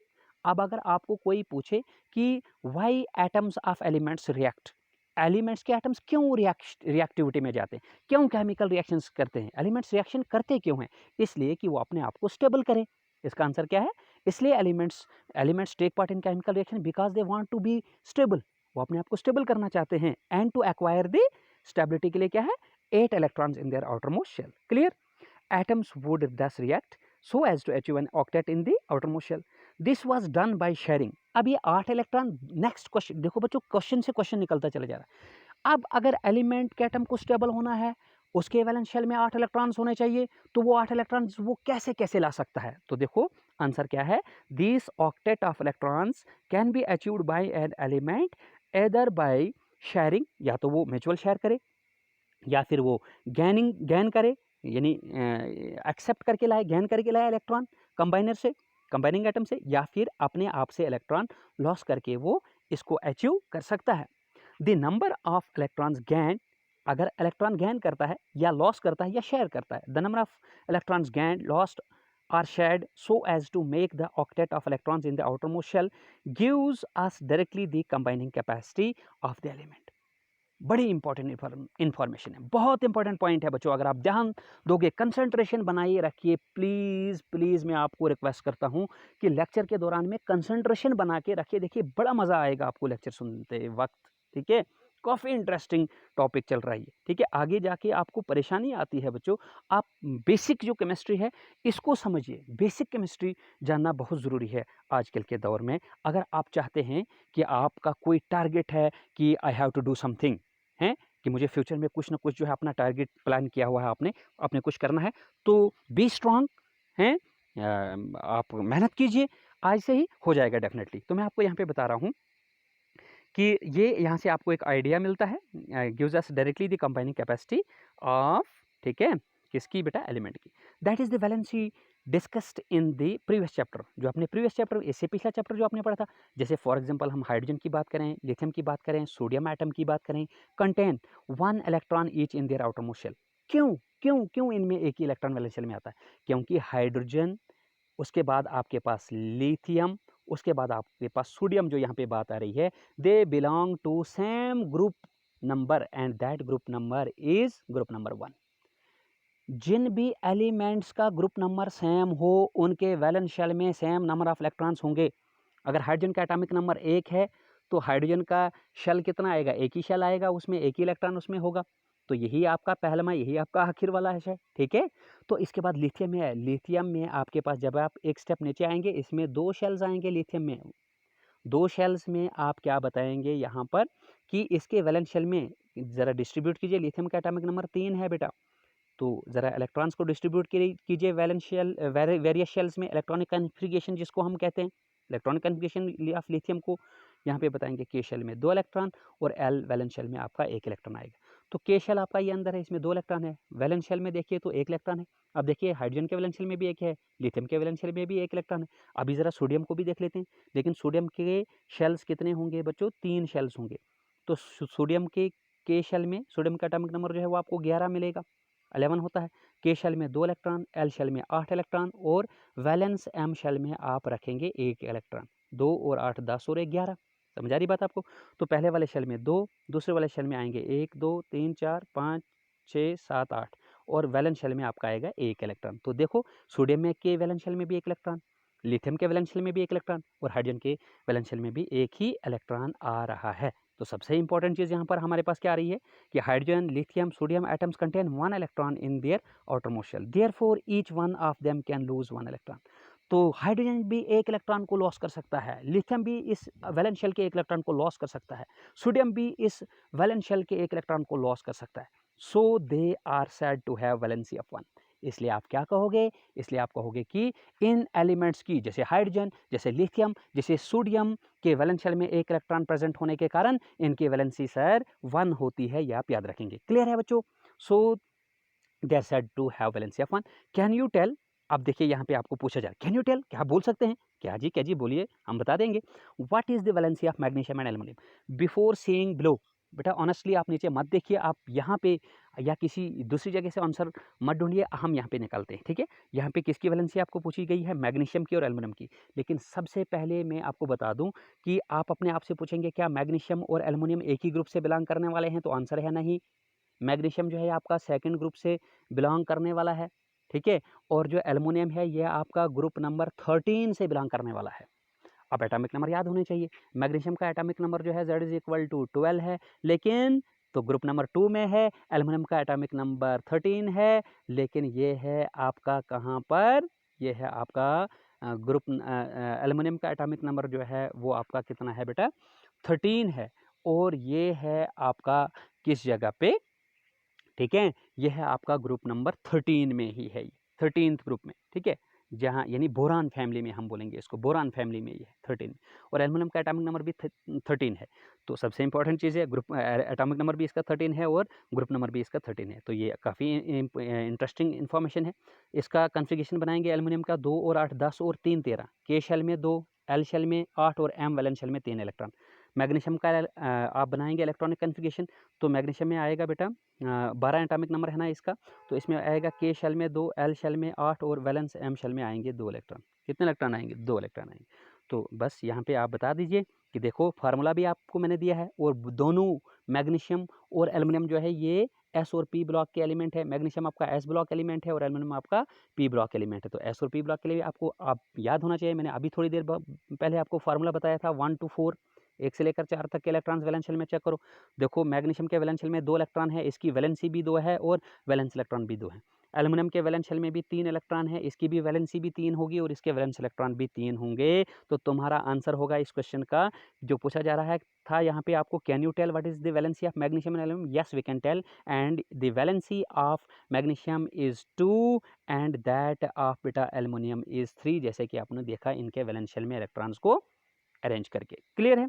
अब अगर आपको कोई पूछे कि why atoms of elements react, elements के एटम्स क्यों रिएक्टिविटी में जाते हैं, क्यों केमिकल रिएक्शंस करते हैं, एलिमेंट्स रिएक्शन करते क्यों हैं? इसलिए कि वो अपने आप को स्टेबल करें। इसका आंसर क्या है? इसलिए elements take part in chemical reaction because they want to be stable. वो अपने आप को स्टेबल करना चाहते हैं and to acquire the stability के लिए क्या है? 8 electrons in their outermost shell. Clear? Atoms would thus react so as to achieve an octet in the outermost shell. This was done by sharing. अब ये 8 electron, next question देखो बच्चों, question से question निकलता चला जा रहा है। अब अगर एलिमेंट के एटम को स्टेबल होना है, उसके वैलेंस शेल में 8 इलेक्ट्रॉन्स होने चाहिए, तो वो 8 इलेक्ट्रॉन्स वो कैसे कैसे ला सकता है? तो देखो आंसर क्या है? This octet of electrons can be achieved by an element either by sharing, या तो वो म्यूचुअल शेयर करे या फिर वो गैन करे, यानी एक्सेप्ट करके लाए, गैन करके लाए इलेक्ट्रॉन कंबाइनर से, कंबाइनिंग एटम से, या फिर अपने आप से इलेक्ट्रॉन लॉस करके वो इसको अचीव कर सकता है। The number of electrons gain, अगर इलेक्ट्रॉन गैन करता है या लॉस करता है या शेयर करता है, the number of electrons gain lost are shared so as to make the octet of electrons in the outermost shell gives us directly the combining capacity of the element. बड़ी important information है, बहुत important point है बच्चों, अगर आप ध्यान दोगे, concentration बनाइए रखिए, प्लीज़ प्लीज़ मैं आपको रिक्वेस्ट करता हूं कि लेक्चर के दौरान में कंसंट्रेशन बना के रखिए। देखिए बड़ा मज़ा आएगा आपको लेक्चर सुनते वक्त, ठीक है, काफ़ी इंटरेस्टिंग टॉपिक चल रहा है, ठीक है। आगे जाके आपको परेशानी आती है बच्चों, आप बेसिक जो केमिस्ट्री है इसको समझिए, बेसिक केमिस्ट्री जानना बहुत ज़रूरी है आजकल के दौर में। अगर आप चाहते हैं कि आपका कोई टारगेट है कि I have to do something, हैं कि मुझे फ्यूचर में कुछ ना कुछ जो है अपना टारगेट प्लान किया हुआ है आपने कुछ करना है, तो बी स्ट्रांग हैं, आप मेहनत कीजिए, आज से ही हो जाएगा डेफिनेटली। तो मैं आपको यहाँ पे बता रहा हूँ कि ये यहाँ से आपको एक आइडिया मिलता है, gives us directly the combining capacity of, ठीक है, किसकी बेटा? एलिमेंट की। That is the valency discussed in the previous chapter, जो अपने प्रीवियस चैप्टर, इससे पिछला चैप्टर जो आपने पढ़ा था, जैसे फॉर एग्जांपल हम हाइड्रोजन की बात करें, लिथियम की बात करें, सोडियम एटम की बात करें, contain 1 electron each in their outermost shell. क्यों क्यों क्यों इनमें एक ही इलेक्ट्रॉन वैलेंस शेल में आता है? क्योंकि हाइड्रोजन, उसके बाद आपके पास लिथियम, उसके बाद आपके पास सोडियम, जो यहाँ पे बात आ रही है, they belong to same group number and that group number is group number 1। जिन भी एलिमेंट्स का ग्रुप नंबर सेम हो उनके वैलेंस शेल में सेम नंबर ऑफ इलेक्ट्रॉन्स होंगे। अगर हाइड्रोजन का एटॉमिक नंबर 1 है तो हाइड्रोजन का शेल कितना आएगा? एक ही शेल आएगा, उसमें एक ही इलेक्ट्रॉन उसमें होगा। तो यही आपका पहलमा, यही आपका आखिर वाला है, ठीक है। तो इसके बाद लिथियम में है, लिथियम में आपके पास जब आप एक स्टेप नीचे आएंगे, इसमें 2 शेल्स आएंगे लिथियम में। 2 शेल्स में आप क्या बताएंगे यहाँ पर कि इसके वैलेंस शेल में ज़रा डिस्ट्रीब्यूट कीजिए। लिथियम का एटॉमिक नंबर 3 है बेटा, तो ज़रा इलेक्ट्रॉन्स को डिस्ट्रीब्यूट कीजिए वैलेंस शेल, वेरियस शेल्स में। इलेक्ट्रॉनिक कन्फिग्रेशन जिसको हम कहते हैं, इलेक्ट्रॉनिक कन्फिग्रेशन ऑफ लिथियम को यहाँ पे बताएंगे। के शेल में 2 इलेक्ट्रॉन और एल वैलेंस शेल में आपका 1 इलेक्ट्रॉन आएगा। तो के शेल आपका ये अंदर है, इसमें 2 इलेक्ट्रॉन है। वैलेंस शेल में देखिए तो 1 इलेक्ट्रॉन है। अब देखिए हाइड्रोजन के वैलेंस शेल में भी 1 है, लिथियम के वैलेंस शेल में भी 1 इलेक्ट्रॉन है। अभी ज़रा सोडियम को भी देख लेते हैं। लेकिन सोडियम के शेल्स कितने होंगे बच्चों? 3 शेल्स होंगे। तो सोडियम के शेल में सोडियम का एटॉमिक नंबर जो है वो आपको 11 मिलेगा, 11 होता है। के शेल में 2 इलेक्ट्रॉन, एल शेल में 8 इलेक्ट्रॉन और वैलेंस एम शेल में आप रखेंगे 1 इलेक्ट्रॉन। 2 और 8 10 और 1 11। समझ आ रही बात आपको? तो पहले वाले शेल में 2, दूसरे वाले शेल में आएंगे 1 2 3 4 5 6 7 8 और वैलेंस शेल में आपका आएगा 1 इलेक्ट्रॉन। तो देखो सोडियम में के वैलेंस शेल में भी 1 इलेक्ट्रॉन, लिथियम के वैलेंस शेल में भी 1 इलेक्ट्रॉन और हाइड्रोजन के वैलेंस शेल में भी 1 ही इलेक्ट्रॉन आ रहा है। तो सबसे इंपॉर्टेंट चीज़ यहाँ पर हमारे पास क्या आ रही है कि hydrogen, lithium, sodium atoms contain 1 electron in their outermost shell, therefore each one of them can lose 1 electron. तो हाइड्रोजन भी 1 इलेक्ट्रॉन को लॉस कर सकता है, लिथियम भी इस वैलेंस शेल के 1 इलेक्ट्रॉन को लॉस कर सकता है, सोडियम भी इस वैलेंस शेल के 1 इलेक्ट्रॉन को लॉस कर सकता है। So they are said to have valency of 1। इसलिए आप क्या कहोगे? इसलिए आप कहोगे कि इन एलिमेंट्स की, जैसे हाइड्रोजन, जैसे लिथियम, जैसे सोडियम के वैलेंस शेल में 1 इलेक्ट्रॉन प्रेजेंट होने के कारण इनकी वैलेंसी सर 1 होती है, ये आप याद रखेंगे। क्लियर है बच्चों? So they are said to have valency of 1। Can you tell? अब देखिए यहाँ पे आपको पूछा जा रहा है, कैन यू टेल, क्या आप बोल सकते हैं? क्या जी बोलिए, हम बता देंगे। What is the valency of magnesium and aluminium before seeing below? बेटा ऑनेस्टली आप नीचे मत देखिए, आप यहाँ पे या किसी दूसरी जगह से आंसर मत ढूंढिए, हम यहाँ पे निकालते हैं, ठीक है। यहाँ पे किसकी वैलेंसी आपको पूछी गई है? मैग्नीशियम की और एल्युमिनियम की। लेकिन सबसे पहले मैं आपको बता दूं कि आप अपने आप से पूछेंगे क्या मैग्नीशियम और एल्युमिनियम एक ही ग्रुप से बिलोंग करने वाले हैं? तो आंसर है नहीं। मैग्नीशियम जो है आपका सेकंड ग्रुप से बिलोंग करने वाला है, ठीक है। और जो एल्युमिनियम है ये आपका ग्रुप नंबर 13 से बिलोंग करने वाला है। अब एटॉमिक नंबर याद होने चाहिए। मैग्नीशियम का एटॉमिक नंबर जो है Z=12 है, लेकिन तो ग्रुप नंबर 2 में है। एल्युमिनियम का एटॉमिक नंबर 13 है, लेकिन ये है आपका कहाँ पर? ये है आपका ग्रुप एल्युमिनियम का एटॉमिक नंबर जो है वो आपका कितना है बेटा? 13 है। और ये है आपका किस जगह पे? ठीक है, यह है आपका ग्रुप नंबर 13 में ही है, 13th ग्रुप में, ठीक है। जहाँ यानी बोरान फैमिली में हम बोलेंगे इसको, बोरान फैमिली में ये है 13 में। और एल्युमिनियम का एटॉमिक नंबर भी 13 है। तो सबसे इंपॉर्टेंट चीज़ है, ग्रुप एटॉमिक नंबर भी इसका 13 है और ग्रुप नंबर भी इसका 13 है। तो ये काफ़ी इंटरेस्टिंग इन्फॉर्मेशन है। इसका कॉन्फ़िगरेशन बनाएंगे एल्युमिनियम का 2 और 8 10 और 3 13, के शेल में 2, एल शेल में 8 और एम वैलेंस शेल में 3 इलेक्ट्रॉन। मैग्नीशियम का आप बनाएंगे इलेक्ट्रॉनिक कॉन्फ़िगरेशन, तो मैग्नीशियम में आएगा बेटा 12 एटॉमिक नंबर है ना इसका, तो इसमें आएगा के शेल में 2, एल शेल में 8 और वैलेंस एम शेल में आएंगे 2 इलेक्ट्रॉन। कितने इलेक्ट्रॉन आएंगे? 2 इलेक्ट्रॉन आएंगे। तो बस यहाँ पे आप बता दीजिए कि देखो फार्मूला भी आपको मैंने दिया है, और दोनों मैग्नीशियम और एल्युमिनियम जो है ये एस और पी ब्लॉक के एलिमेंट है। मैग्नीशियम आपका एस ब्लॉक एलिमेंट है और एल्युमिनियम आपका पी ब्लॉक एलिमेंट है। तो एस और पी ब्लॉक के लिए आपको आप याद होना चाहिए, मैंने अभी थोड़ी देर पहले आपको फार्मूला बताया था 1 to 4, 1 से लेकर 4 तक के इलेक्ट्रॉन्स वैलेंस शेल में चेक करो। देखो मैग्नीशियम के वैलेंस शेल में 2 इलेक्ट्रॉन है, इसकी वैलेंसी भी 2 है और वैलेंस इलेक्ट्रॉन भी 2 है। एल्युमिनियम के वैलेंस शेल में भी 3 इलेक्ट्रॉन है, इसकी भी वैलेंसी भी 3 होगी और इसके वैलेंस इलेक्ट्रॉन भी 3 होंगे। तो तुम्हारा आंसर होगा इस क्वेश्चन का जो पूछा जा रहा है था यहाँ पे आपको, can you tell what is the valency of magnesium and aluminium? Yes we can tell, and the valency of magnesium is 2 and that of बेटा एल्युमिनियम इज 3, जैसे कि आपने देखा इनके वैलेंस शेल में इलेक्ट्रॉन्स को अरेंज करके। क्लियर है?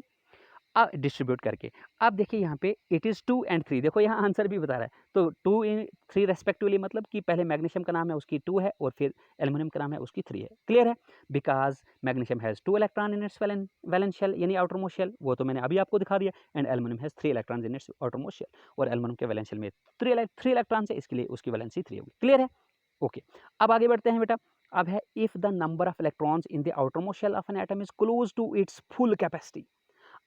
डिस्ट्रीब्यूट करके। अब देखिए यहाँ पे इट इज़ 2 and 3, देखो यहाँ आंसर भी बता रहा है। तो 2 इन 3 रेस्पेक्टिवली, मतलब कि पहले मैग्नीशियम का नाम है उसकी 2 है और फिर एल्युमिनियम का नाम है उसकी 3 है। क्लियर है? Because magnesium has 2 electron in its valence shell यानी आउटर मोस्ट शेल, वो तो मैंने अभी आपको दिखा दिया, and aluminium has 3 electron in its outermost shell, और एल्युमिनियम के वैलेंस शेल में 3 इलेक्ट्रॉन है, इसके लिए उसकी वैलेंसी 3 होगी। क्लियर है? ओके, अब आगे बढ़ते हैं बेटा। अब है if the number of electrons in the outermost shell of an atom is close to its full capacity.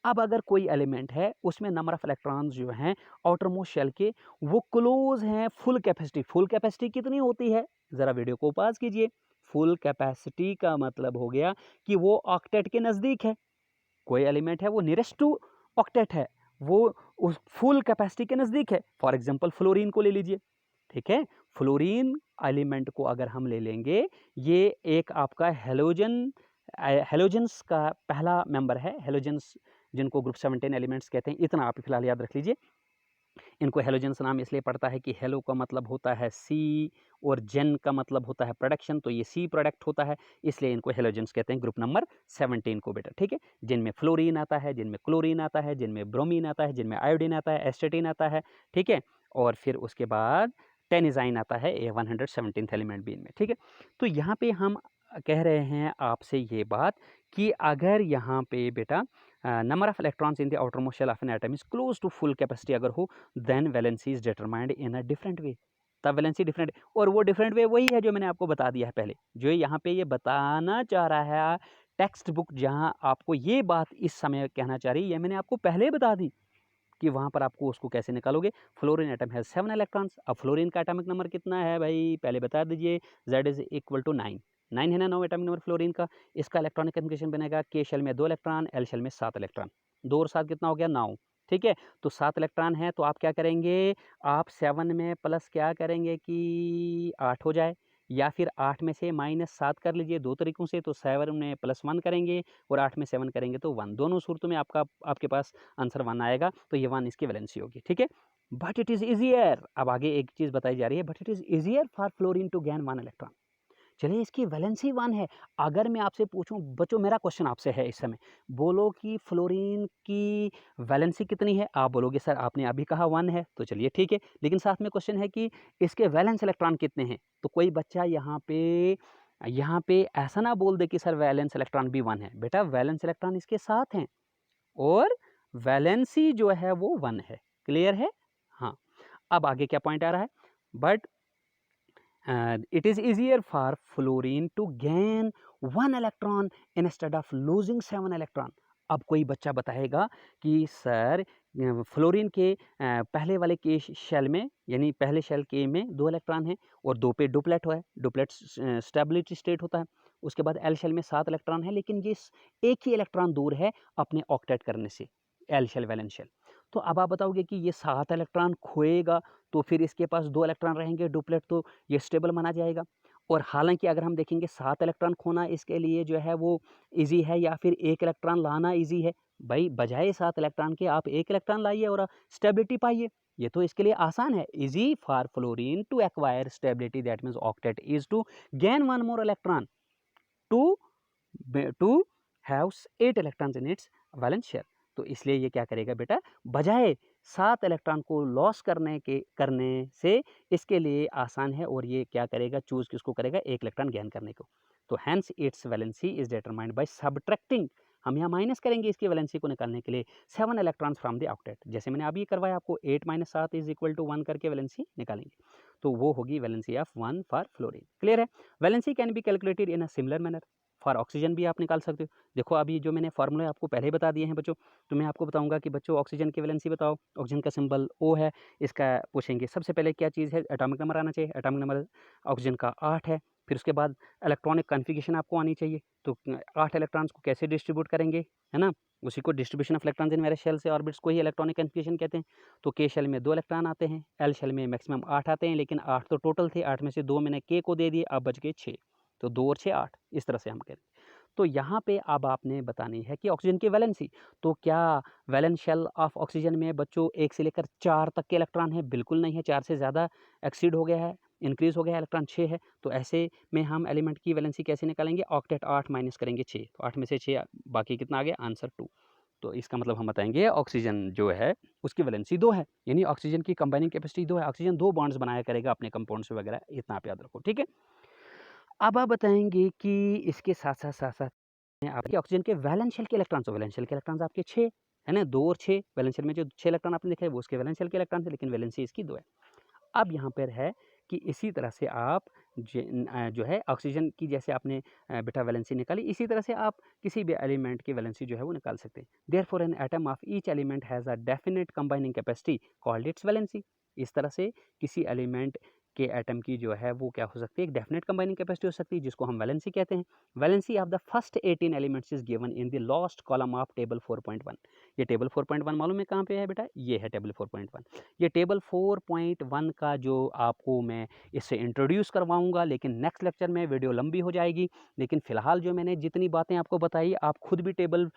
अब अगर कोई एलिमेंट है उसमें नंबर ऑफ इलेक्ट्रॉन्स जो हैं आउटर मोस्ट शेल के वो क्लोज हैं फुल कैपेसिटी। फुल कैपेसिटी कितनी होती है? ज़रा वीडियो को पॉज कीजिए। फुल कैपेसिटी का मतलब हो गया कि वो ऑक्टेट के नज़दीक है। कोई एलिमेंट है वो नियरेस्ट टू ऑक्टेट है, वो उस फुल कैपेसिटी के नज़दीक है। फॉर एग्जांपल फ्लोरीन को ले लीजिए, ठीक है। फ्लोरीन एलिमेंट को अगर हम ले लेंगे, ये एक आपका हेलोजेंस का पहला मेंबर है। हेलोजेंस जिनको ग्रुप 17 एलिमेंट्स कहते हैं, इतना आप फिलहाल याद रख लीजिए। इनको हेलोजेंस नाम इसलिए पड़ता है कि हेलो का मतलब होता है सी और जेन का मतलब होता है प्रोडक्शन, तो ये सी प्रोडक्ट होता है, इसलिए इनको हेलोजेंस कहते हैं ग्रुप नंबर 17 को बेटा, ठीक है। जिनमें फ्लोरीन आता है, जिनमें क्लोरीन आता है, जिनमें ब्रोमीन आता है, जिनमें आयोडीन आता है, एस्टेटिन आता है, ठीक है। और फिर उसके बाद टेनिजाइन आता है 117th एलिमेंट बीन में, ठीक है। तो यहाँ पे हम कह रहे हैं आपसे ये बात कि अगर यहाँ पे बेटा number of electrons in the outermost shell of an atom is close to full capacity अगर हो, then valency is determined in a different way, तब वैलेंसी डिफरेंट, और वो डिफरेंट वे वही है जो मैंने आपको बता दिया है पहले, जो यहाँ पे ये बताना चाह रहा है टेक्स्ट बुक, जहाँ आपको ये बात इस समय कहना चाह रही है, ये मैंने आपको पहले ही बता दी कि वहाँ पर आपको उसको कैसे निकालोगे। फ्लोरीन एटम है 7 इलेक्ट्रॉन्स। अब फ्लोरीन का एटॉमिक नंबर कितना है भाई, पहले बता दीजिए। Z इज इक्वल टू 9, 9 है ना 9 एटॉमिक नंबर फ्लोरीन का। इसका इलेक्ट्रॉनिक कन्फिगरेशन बनेगा के शेल में 2 इलेक्ट्रॉन, एल शेल में 7 इलेक्ट्रॉन, 2 और 7 कितना हो गया 9, ठीक है। तो 7 इलेक्ट्रॉन है, तो आप क्या करेंगे, आप 7 में प्लस क्या करेंगे कि 8 हो जाए, या फिर 8 में से -7 कर लीजिए, दो तरीकों से। तो 7 में +1 करेंगे और 8 में 7 करेंगे तो 1, दोनों सूरतों में आपके पास आंसर 1 आएगा, तो ये 1 इसकी वैलेंसी होगी, ठीक है। बट इट इज़ ईजियर, अब आगे एक चीज़ बताई जा रही है, but it is easier for fluorine to gain 1 electron. चलिए इसकी वैलेंसी 1 है। अगर मैं आपसे पूछूं बच्चों, मेरा क्वेश्चन आपसे है इस समय, बोलो कि फ्लोरीन की वैलेंसी कितनी है, आप बोलोगे सर आपने अभी कहा 1 है, तो चलिए ठीक है, लेकिन साथ में क्वेश्चन है कि इसके वैलेंस इलेक्ट्रॉन कितने हैं। तो कोई बच्चा यहाँ पे ऐसा ना बोल दे कि सर वैलेंस इलेक्ट्रॉन भी 1 है। बेटा वैलेंस इलेक्ट्रॉन इसके साथ हैं और वैलेंसी जो है वो 1 है। क्लियर है? हाँ। अब आगे क्या पॉइंट आ रहा है, but it is easier for fluorine to gain 1 electron instead of losing 7 electron। अब कोई बच्चा बताएगा कि सर फ्लोरीन के पहले वाले के शेल में, यानी पहले शेल के में 2 इलेक्ट्रॉन है और 2 पे डुप्लेट है, डुप्लेट स्टेबिलिटी स्टेट होता है। उसके बाद एल शेल में 7 इलेक्ट्रॉन है, लेकिन ये एक ही इलेक्ट्रॉन दूर है अपने ऑक्टेट करने से, एल शेल वैलेंस शेल। तो अब आप बताओगे कि ये 7 इलेक्ट्रॉन खोएगा तो फिर इसके पास 2 इलेक्ट्रॉन रहेंगे डुप्लेट, तो ये स्टेबल माना जाएगा। और हालांकि अगर हम देखेंगे 7 इलेक्ट्रॉन खोना इसके लिए जो है वो इजी है या फिर 1 इलेक्ट्रॉन लाना इजी है, भाई बजाय 7 इलेक्ट्रॉन के आप 1 इलेक्ट्रॉन लाइए और स्टेबिलिटी पाइए, ये तो इसके लिए आसान है। Easy for fluorine to acquire stability, that means octet is to gain 1 more electron to to have 8 electrons in its valence shell. तो इसलिए ये क्या करेगा बेटा, बजाय 7 इलेक्ट्रॉन को लॉस करने से इसके लिए आसान है, और ये क्या करेगा, चूज किसको करेगा, 1 इलेक्ट्रॉन गेन करने को। तो hence its valency is determined by subtracting, हम यहाँ माइनस करेंगे इसकी वैलेंसी को निकालने के लिए 7 इलेक्ट्रॉन्स फ्रॉम द ऑक्टेट। जैसे मैंने अभी करवाया आपको, 8 - 7 इज इक्वल टू 1 करके वैलेंसी निकालेंगे, तो वो होगी valency of 1 for fluorine. Clear है? Valency can be calculated in a similar manner for oxygen भी आप निकाल सकते हो। देखो अभी जो मैंने फार्मूले आपको पहले ही बता दिए हैं बच्चों, तो मैं आपको बताऊंगा कि बच्चों ऑक्सीजन की वैलेंसी बताओ। ऑक्सीजन का सिंबल O है, इसका पूछेंगे सबसे पहले क्या चीज़ है, एटॉमिक नंबर आना चाहिए। एटॉमिक नंबर ऑक्सीजन का 8 है। फिर उसके बाद इलेक्ट्रॉनिक कन्फिगरेशन आपको आनी चाहिए, तो 8 इलेक्ट्रॉन्स को कैसे डिस्ट्रीब्यूट करेंगे, है ना, उसी को distribution of electrons in various shell से ऑर्बिट्स को ही इलेक्ट्रॉनिक कन्फिगरेशन कहते हैं। तो के शेल में 2 इलेक्ट्रॉन आते हैं, एल शेल में मैक्सिमम 8 आते हैं, लेकिन 8 तो टोटल थे, 8 में से 2 मैंने के को दे दिए, अब बच गए 6, तो 2 और 6 8, इस तरह से हम करें। तो यहाँ पे अब आपने बतानी है कि ऑक्सीजन की वैलेंसी, तो क्या वैलेंस शेल ऑफ ऑक्सीजन में बच्चों 1 से लेकर 4 तक के इलेक्ट्रॉन है? बिल्कुल नहीं है, 4 से ज़्यादा एक्सीड हो गया है, इंक्रीज हो गया है, इलेक्ट्रॉन 6 है। तो ऐसे में हम एलिमेंट की वैलेंसी कैसे निकालेंगे, ऑक्टेट 8 माइनस करेंगे 6, तो 8 में से 6 बाकी कितना आ गया, आंसर 2। तो इसका मतलब हम बताएंगे ऑक्सीजन जो है उसकी वैलेंसी 2 है, यानी ऑक्सीजन की कंबाइनिंग कैपेसिटी 2 है। ऑक्सीजन 2 बॉन्ड्स बनाया करेगा अपने कंपाउंड्स वगैरह, इतना आप याद रखो, ठीक है। अब आप बताएंगे कि इसके साथ आपके ऑक्सीजन के वैलेंस शेल के इलेक्ट्रॉन्स, तो वैलेंस शेल के इलेक्ट्रॉन्स आपके 6 है ना, 2 और 6, वैलेंस शेल में जो 6 इलेक्ट्रॉन आपने लिखे वो उसके वैलेंस शेल के इलेक्ट्रॉन है, लेकिन वैलेंसी इसकी 2 है। अब यहाँ पर है कि इसी तरह से आप जो है ऑक्सीजन की जैसे आपने बेटा वैलेंसी निकाली, इसी तरह से आप किसी भी एलिमेंट की वैलेंसी जो है वो निकाल सकते हैं। Therefore an atom of each element has a definite combining capacity called its valency. इस तरह से किसी एलिमेंट के एटम की जो है वो क्या हो सकती है, एक डेफिनेट कंबाइनिंग कैपेसिटी हो सकती है, जिसको हम वैलेंसी कहते हैं। Valency of the first 18 elements is given in the last column of table 4.1। ये टेबल 4.1 मालूम है कहाँ पे है बेटा, ये है टेबल 4.1। ये टेबल 4.1 का जो आपको मैं इससे इंट्रोड्यूस करवाऊंगा, लेकिन नेक्स्ट लेक्चर में वीडियो लंबी हो जाएगी। लेकिन फिलहाल जो मैंने जितनी बातें आपको बताई, आप खुद भी टेबल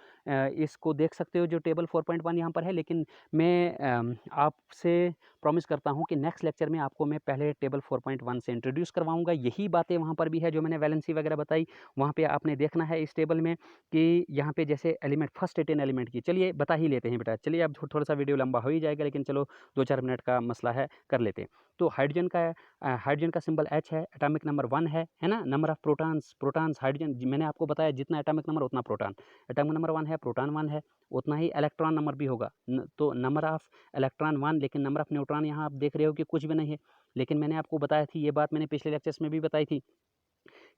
इसको देख सकते हो जो टेबल 4.1 यहाँ पर है। लेकिन मैं आपसे प्रॉमिस करता हूँ कि नेक्स्ट लेक्चर में आपको मैं पहले टेबल 4.1 से इंट्रोड्यूस करवाऊंगा। यही बातें वहाँ पर भी है जो मैंने वैलेंसी वगैरह बताई, वहाँ पे आपने देखना है इस टेबल में कि यहाँ पे जैसे एलिमेंट फर्स्ट 10 एलिमेंट की, चलिए बता ही लेते हैं बेटा। चलिए अब थोड़ा सा वीडियो लंबा हो ही जाएगा, लेकिन चलो 2-4 मिनट का मसला है, कर लेते हैं। तो हाइड्रोजन का सिंबल H है, एटॉमिक नंबर 1 है ना। नंबर ऑफ प्रोटॉन्स हाइड्रोजन मैंने आपको बताया जितना एटॉमिक नंबर उतना प्रोटॉन। एटॉमिक नंबर 1 है, प्रोटॉन 1 है, उतना ही इलेक्ट्रॉन नंबर भी होगा। तो नंबर ऑफ इलेक्ट्रॉन 1, लेकिन नंबर ऑफ न्यूट्रॉन यहाँ आप देख रहे हो कि कुछ भी नहीं है। लेकिन मैंने आपको बताया थी, ये बात मैंने पिछले लेक्चर्स में भी बताई थी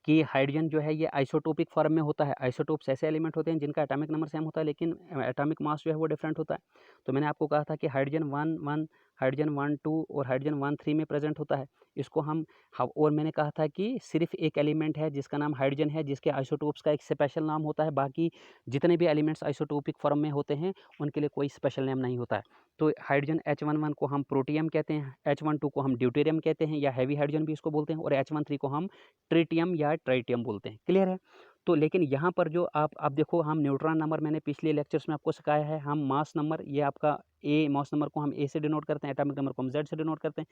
कि हाइड्रोजन जो है ये आइसोटोपिक फॉर्म में होता है। आइसोटोप्स ऐसे एलिमेंट होते हैं जिनका एटॉमिक नंबर सेम होता है, लेकिन एटॉमिक मास जो है वो डिफरेंट होता है। तो मैंने आपको कहा था कि हाइड्रोजन 1 हाइड्रोजन 1 2 और हाइड्रोजन 1 3 में प्रेजेंट होता है। इसको हम और मैंने कहा था कि सिर्फ एक एलिमेंट है जिसका नाम हाइड्रोजन है, जिसके आइसोटोप्स का एक स्पेशल नाम होता है। बाकी जितने भी एलिमेंट्स आइसोटोपिक फॉर्म में होते हैं उनके लिए कोई स्पेशल नेम नहीं होता है। तो हाइड्रोजन H11 को हम प्रोटियम कहते हैं, H12 को हम ड्यूटेरियम कहते हैं या हैवी हाइड्रोजन भी इसको बोलते हैं, और H13 को हम ट्रिटियम या ट्राइटियम बोलते हैं। क्लियर है? तो लेकिन यहाँ पर जो आप देखो, हम न्यूट्रॉन नंबर मैंने पिछले लेक्चर्स में आपको सिखाया है, हम मास नंबर, ये आपका ए मास नंबर को हम ए से डिनोट करते हैं, एटॉमिक नंबर को हम जेड से डिनोट करते हैं।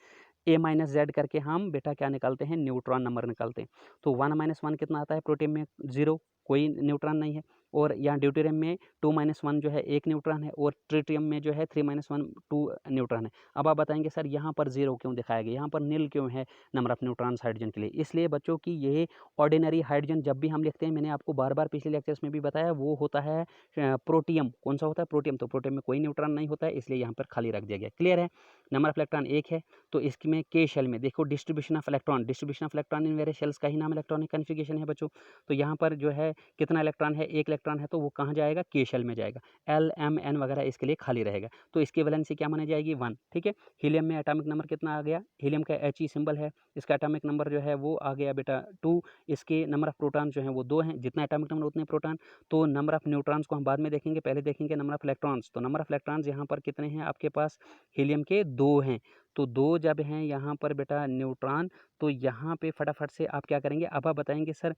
ए माइनस जेड करके हम बेटा क्या निकालते हैं, न्यूट्रॉन नंबर निकालते हैं। तो 1-1 कितना आता है, प्रोटियम में 0, कोई न्यूट्रॉन नहीं है। और यहाँ ड्यूटेरियम में 2-1 जो है 1 न्यूट्रॉन है, और ट्रिटियम में जो है 3-1 2 न्यूट्रॉन है। अब आप बताएंगे सर यहाँ पर 0 क्यों दिखाया गया, यहाँ पर नील क्यों है नंबर ऑफ न्यूट्रॉन्स हाइड्रोजन के लिए? इसलिए बच्चों की ये ऑर्डिनरी हाइड्रोजन जब भी हम लिखते हैं, मैंने आपको बार बार पिछले लेक्चर्स में भी बताया, वो होता है प्रोटियम। कौन सा होता है? प्रोटियम। तो प्रोटियम में कोई न्यूट्रॉन नहीं होता है, इसलिए यहाँ पर खाली रख दिया गया। क्लियर है? नंबर ऑफ इलेक्ट्रॉन 1 है, तो इसमें के शेल में देखो distribution of electron in various shells का ही नाम इलेक्ट्रॉनिक कन्फिगरेशन है बच्चों। तो यहाँ पर जो है कितना इलेक्ट्रॉन है, 1 इलेक्ट्रॉन है, तो वो कहाँ जाएगा, के शेल में जाएगा। एल एम एन वगैरह इसके लिए खाली रहेगा। तो इसकी वैलेंसी क्या मानी जाएगी, 1। ठीक है। हीलियम में एटॉमिक नंबर कितना आ गया, हीलियम का He सिंबल है, इसका एटॉमिक नंबर जो है वो आ गया बेटा 2। इसके नंबर ऑफ प्रोटॉन जो है वो 2 हैं, जितना एटॉमिक नंबर उतने प्रोटॉन। तो नंबर ऑफ न्यूट्रॉन्स को हम बाद में देखेंगे, पहले देखेंगे नंबर ऑफ इलेक्ट्रॉन्स। तो नंबर ऑफ इलेक्ट्रॉन्स यहाँ पर कितने हैं आपके पास, हीलियम के 2 हैं। तो 2 जब हैं यहाँ पर बेटा न्यूट्रॉन, तो यहाँ पे फटाफट से आप क्या करेंगे, अब आप बताएंगे सर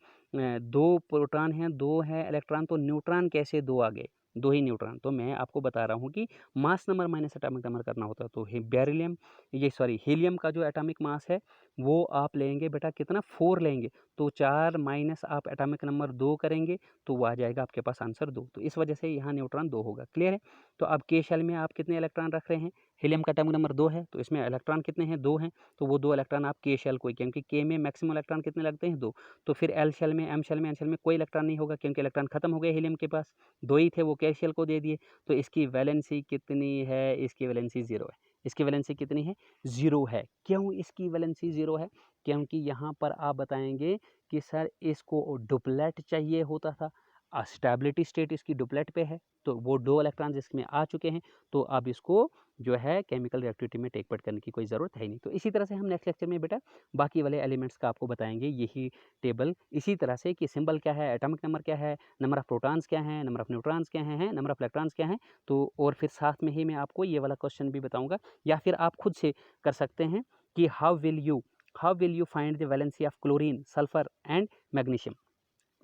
2 प्रोटॉन हैं, 2 है इलेक्ट्रॉन, तो न्यूट्रॉन कैसे 2 आ गए, 2 ही न्यूट्रॉन? तो मैं आपको बता रहा हूँ कि mass number minus atomic number करना होता है। तो हीलियम का जो एटॉमिक मास है वो आप लेंगे बेटा कितना, 4 लेंगे। तो 4 माइनस आप एटॉमिक नंबर 2 करेंगे, तो वो आ जाएगा आपके पास आंसर 2। तो इस वजह से यहाँ न्यूट्रॉन 2 होगा। क्लियर है? तो अब के शेल में आप कितने इलेक्ट्रॉन रख रहे हैं, हीलियम का एटॉमिक नंबर 2 है, तो इसमें इलेक्ट्रॉन कितने हैं, 2 हैं। तो वो 2 इलेक्ट्रॉन आप के शेल को, क्योंकि के में मैक्सिमम इलेक्ट्रॉन कितने लगते हैं, 2। तो फिर एल शेल में, एम शेल में, एन शेल में कोई इलेक्ट्रॉन नहीं होगा, क्योंकि इलेक्ट्रॉन खत्म हो गए हीलियम के पास, 2 ही थे, वो के शेल को दे दिए। तो इसकी वैलेंसी कितनी है, इसकी वैलेंसी 0 है। इसकी वैलेंसी कितनी है, 0 है। क्यों इसकी वैलेंसी 0 है? क्योंकि यहाँ पर आप बताएंगे कि सर इसको डुप्लेट चाहिए होता था, स्टेबिलिटी स्टेट इसकी डुप्लेट पे है, तो वो 2 इलेक्ट्रॉन इसमें आ चुके हैं, तो अब इसको जो है केमिकल रिएक्टिविटी में टेक पार्ट करने की कोई ज़रूरत है नहीं। तो इसी तरह से हम नेक्स्ट लेक्चर में बेटा बाकी वाले एलिमेंट्स का आपको बताएंगे, यही टेबल इसी तरह से कि सिंबल क्या है, एटॉमिक नंबर क्या है, नंबर ऑफ प्रोटॉन्स क्या हैं, नंबर ऑफ न्यूट्रॉन्स क्या हैं, नंबर ऑफ इलेक्ट्रॉन्स क्या हैं। तो और फिर साथ में ही मैं आपको ये वाला क्वेश्चन भी बताऊंगा, या फिर आप खुद से कर सकते हैं कि how will you find the valency of chlorine, sulphur and magnesium.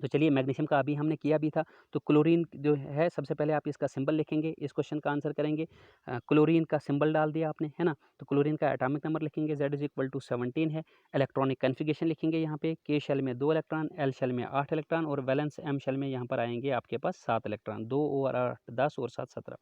तो चलिए मैग्नीशियम का अभी हमने किया भी था। तो क्लोरीन जो है, सबसे पहले आप इसका सिंबल लिखेंगे, इस क्वेश्चन का आंसर करेंगे। क्लोरीन का सिंबल डाल दिया आपने, है ना। तो क्लोरीन का एटॉमिक नंबर लिखेंगे, Z = 17 है। इलेक्ट्रॉनिक कन्फिगरेशन लिखेंगे यहाँ पे, के शेल में 2 इलेक्ट्रॉन, एल शेल में 8 इलेक्ट्रॉन, और वैलेंस एम शेल में यहाँ पर आएंगे आपके पास 7 इलेक्ट्रॉन। 2 और 8 10 और 7 17,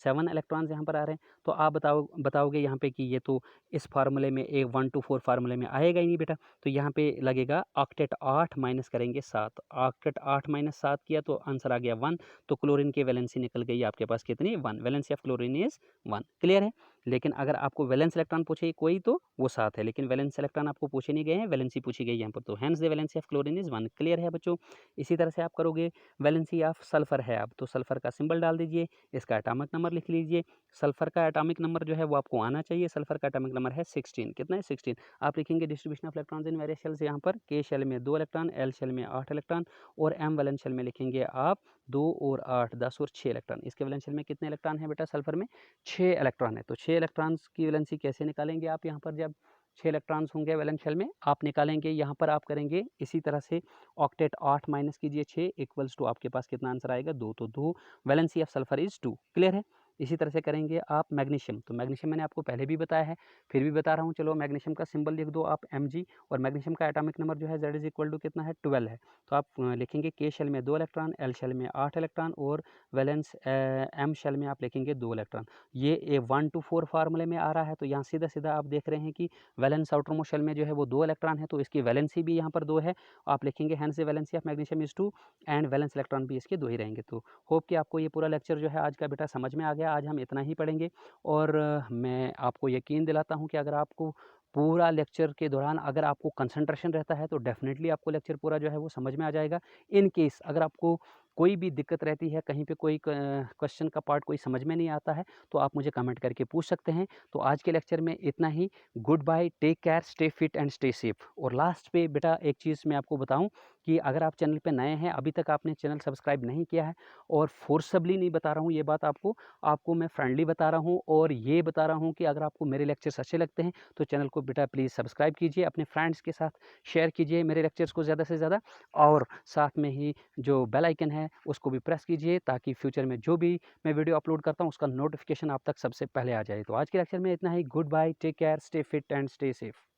7 इलेक्ट्रॉन्स यहाँ पर आ रहे हैं। तो आप बताओगे यहाँ पे कि ये तो इस फार्मूले में 1 to 4 फार्मूले में आएगा ही नहीं बेटा। तो यहाँ पे लगेगा ऑक्टेट 8 माइनस करेंगे 7, ऑक्टेट 8 माइनस 7 किया तो आंसर आ गया 1। तो क्लोरीन की वैलेंसी निकल गई आपके पास कितनी, 1। Valency of chlorine is 1। Clear है? लेकिन अगर आपको वैलेंस इलेक्ट्रॉन पूछे कोई तो वो 7 है, लेकिन वैलेंस इलेक्ट्रॉन आपको पूछे नहीं गए हैं, वैलेंसी पूछी गई यहाँ पर, तो hence the valency of chlorine is 1। Clear है बच्चों? इसी तरह से आप करोगे। वैलेंसी ऑफ सल्फर है, अब तो सल्फर का सिंबल डाल दीजिए, इसका एटॉमिक नंबर लिख लीजिए। सल्फर का एटॉमिक नंबर जो है वो आपको आना चाहिए, सल्फर का एटॉमिक नंबर है 16। कितना है, 16। आप लिखेंगे distribution of electrons in various shells, यहाँ पर के शेल में 2 इलेक्ट्रॉन, एल शेल में 8 इलेक्ट्रॉन, और एम वैलेंस शेल में लिखेंगे आप 2 और 8 10 और 6 इलेक्ट्रॉन। इसके वैलेंस शेल में कितने इलेक्ट्रॉन है बेटा, सल्फर में 6 इलेक्ट्रॉन है। तो 6 इलेक्ट्रॉन्स की वैलेंसी कैसे निकालेंगे आप, यहाँ पर जब 6 इलेक्ट्रॉन्स होंगे वैलेंस शेल में आप निकालेंगे, यहाँ पर आप करेंगे इसी तरह से, ऑक्टेट 8 माइनस कीजिए 6 इक्वल्स टू आपके पास कितना आंसर आएगा, 2। तो 2 valency of sulphur is 2। Clear है? इसी तरह से करेंगे आप मैग्नीशियम, तो मैग्नीशियम मैंने आपको पहले भी बताया है, फिर भी बता रहा हूँ। चलो मैग्नीशियम का सिंबल लिख दो आप Mg, और मैग्नीशियम का एटॉमिक नंबर जो है Z इज इक्वल टू कितना है, 12 है। तो आप लिखेंगे K शेल में 2 इलेक्ट्रॉन, L शेल में 8 इलेक्ट्रॉन, और वैलेंस M शेल में आप लिखेंगे 2 इलेक्ट्रॉन। ये 1 to 4 फार्मूले में आ रहा है, तो यहाँ सीधा सीधा आप देख रहे हैं कि वैलेंस आउटर मोस्ट शेल में जो है वो 2 इलेक्ट्रॉन है, तो इसकी वैलेंसी भी यहाँ पर 2 है। आप लिखेंगे hence the valency of magnesium is 2, and valence electron भी इसके 2 ही रहेंगे। तो होप कि आपको ये पूरा लेक्चर जो है आज का बेटा समझ में आ गया। आज हम इतना ही पढ़ेंगे, और मैं आपको यकीन दिलाता हूँ कि अगर आपको पूरा लेक्चर के दौरान अगर आपको कंसंट्रेशन रहता है तो डेफिनेटली आपको लेक्चर पूरा जो है वो समझ में आ जाएगा। इन केस अगर आपको कोई भी दिक्कत रहती है, कहीं पे कोई क्वेश्चन का पार्ट कोई समझ में नहीं आता है, तो आप मुझे कमेंट करके पूछ सकते हैं। तो आज के लेक्चर में इतना ही। Goodbye, take care, stay fit and stay safe. और लास्ट पे बेटा एक चीज़ मैं आपको बताऊं कि अगर आप चैनल पे नए हैं, अभी तक आपने चैनल सब्सक्राइब नहीं किया है, और फोर्सबली नहीं बता रहा हूँ ये बात आपको मैं फ्रेंडली बता रहा हूँ, और ये बता रहा हूँ कि अगर आपको मेरे लेक्चर्स अच्छे लगते हैं तो चैनल को बेटा प्लीज़ सब्सक्राइब कीजिए, अपने फ्रेंड्स के साथ शेयर कीजिए मेरे लेक्चर्स को ज़्यादा से ज़्यादा, और साथ में ही जो बेल आइकन है उसको भी प्रेस कीजिए, ताकि फ्यूचर में जो भी मैं वीडियो अपलोड करता हूँ उसका नोटिफिकेशन आप तक सबसे पहले आ जाए। तो आज के लेक्चर में इतना ही। Goodbye, take care, stay fit and stay safe.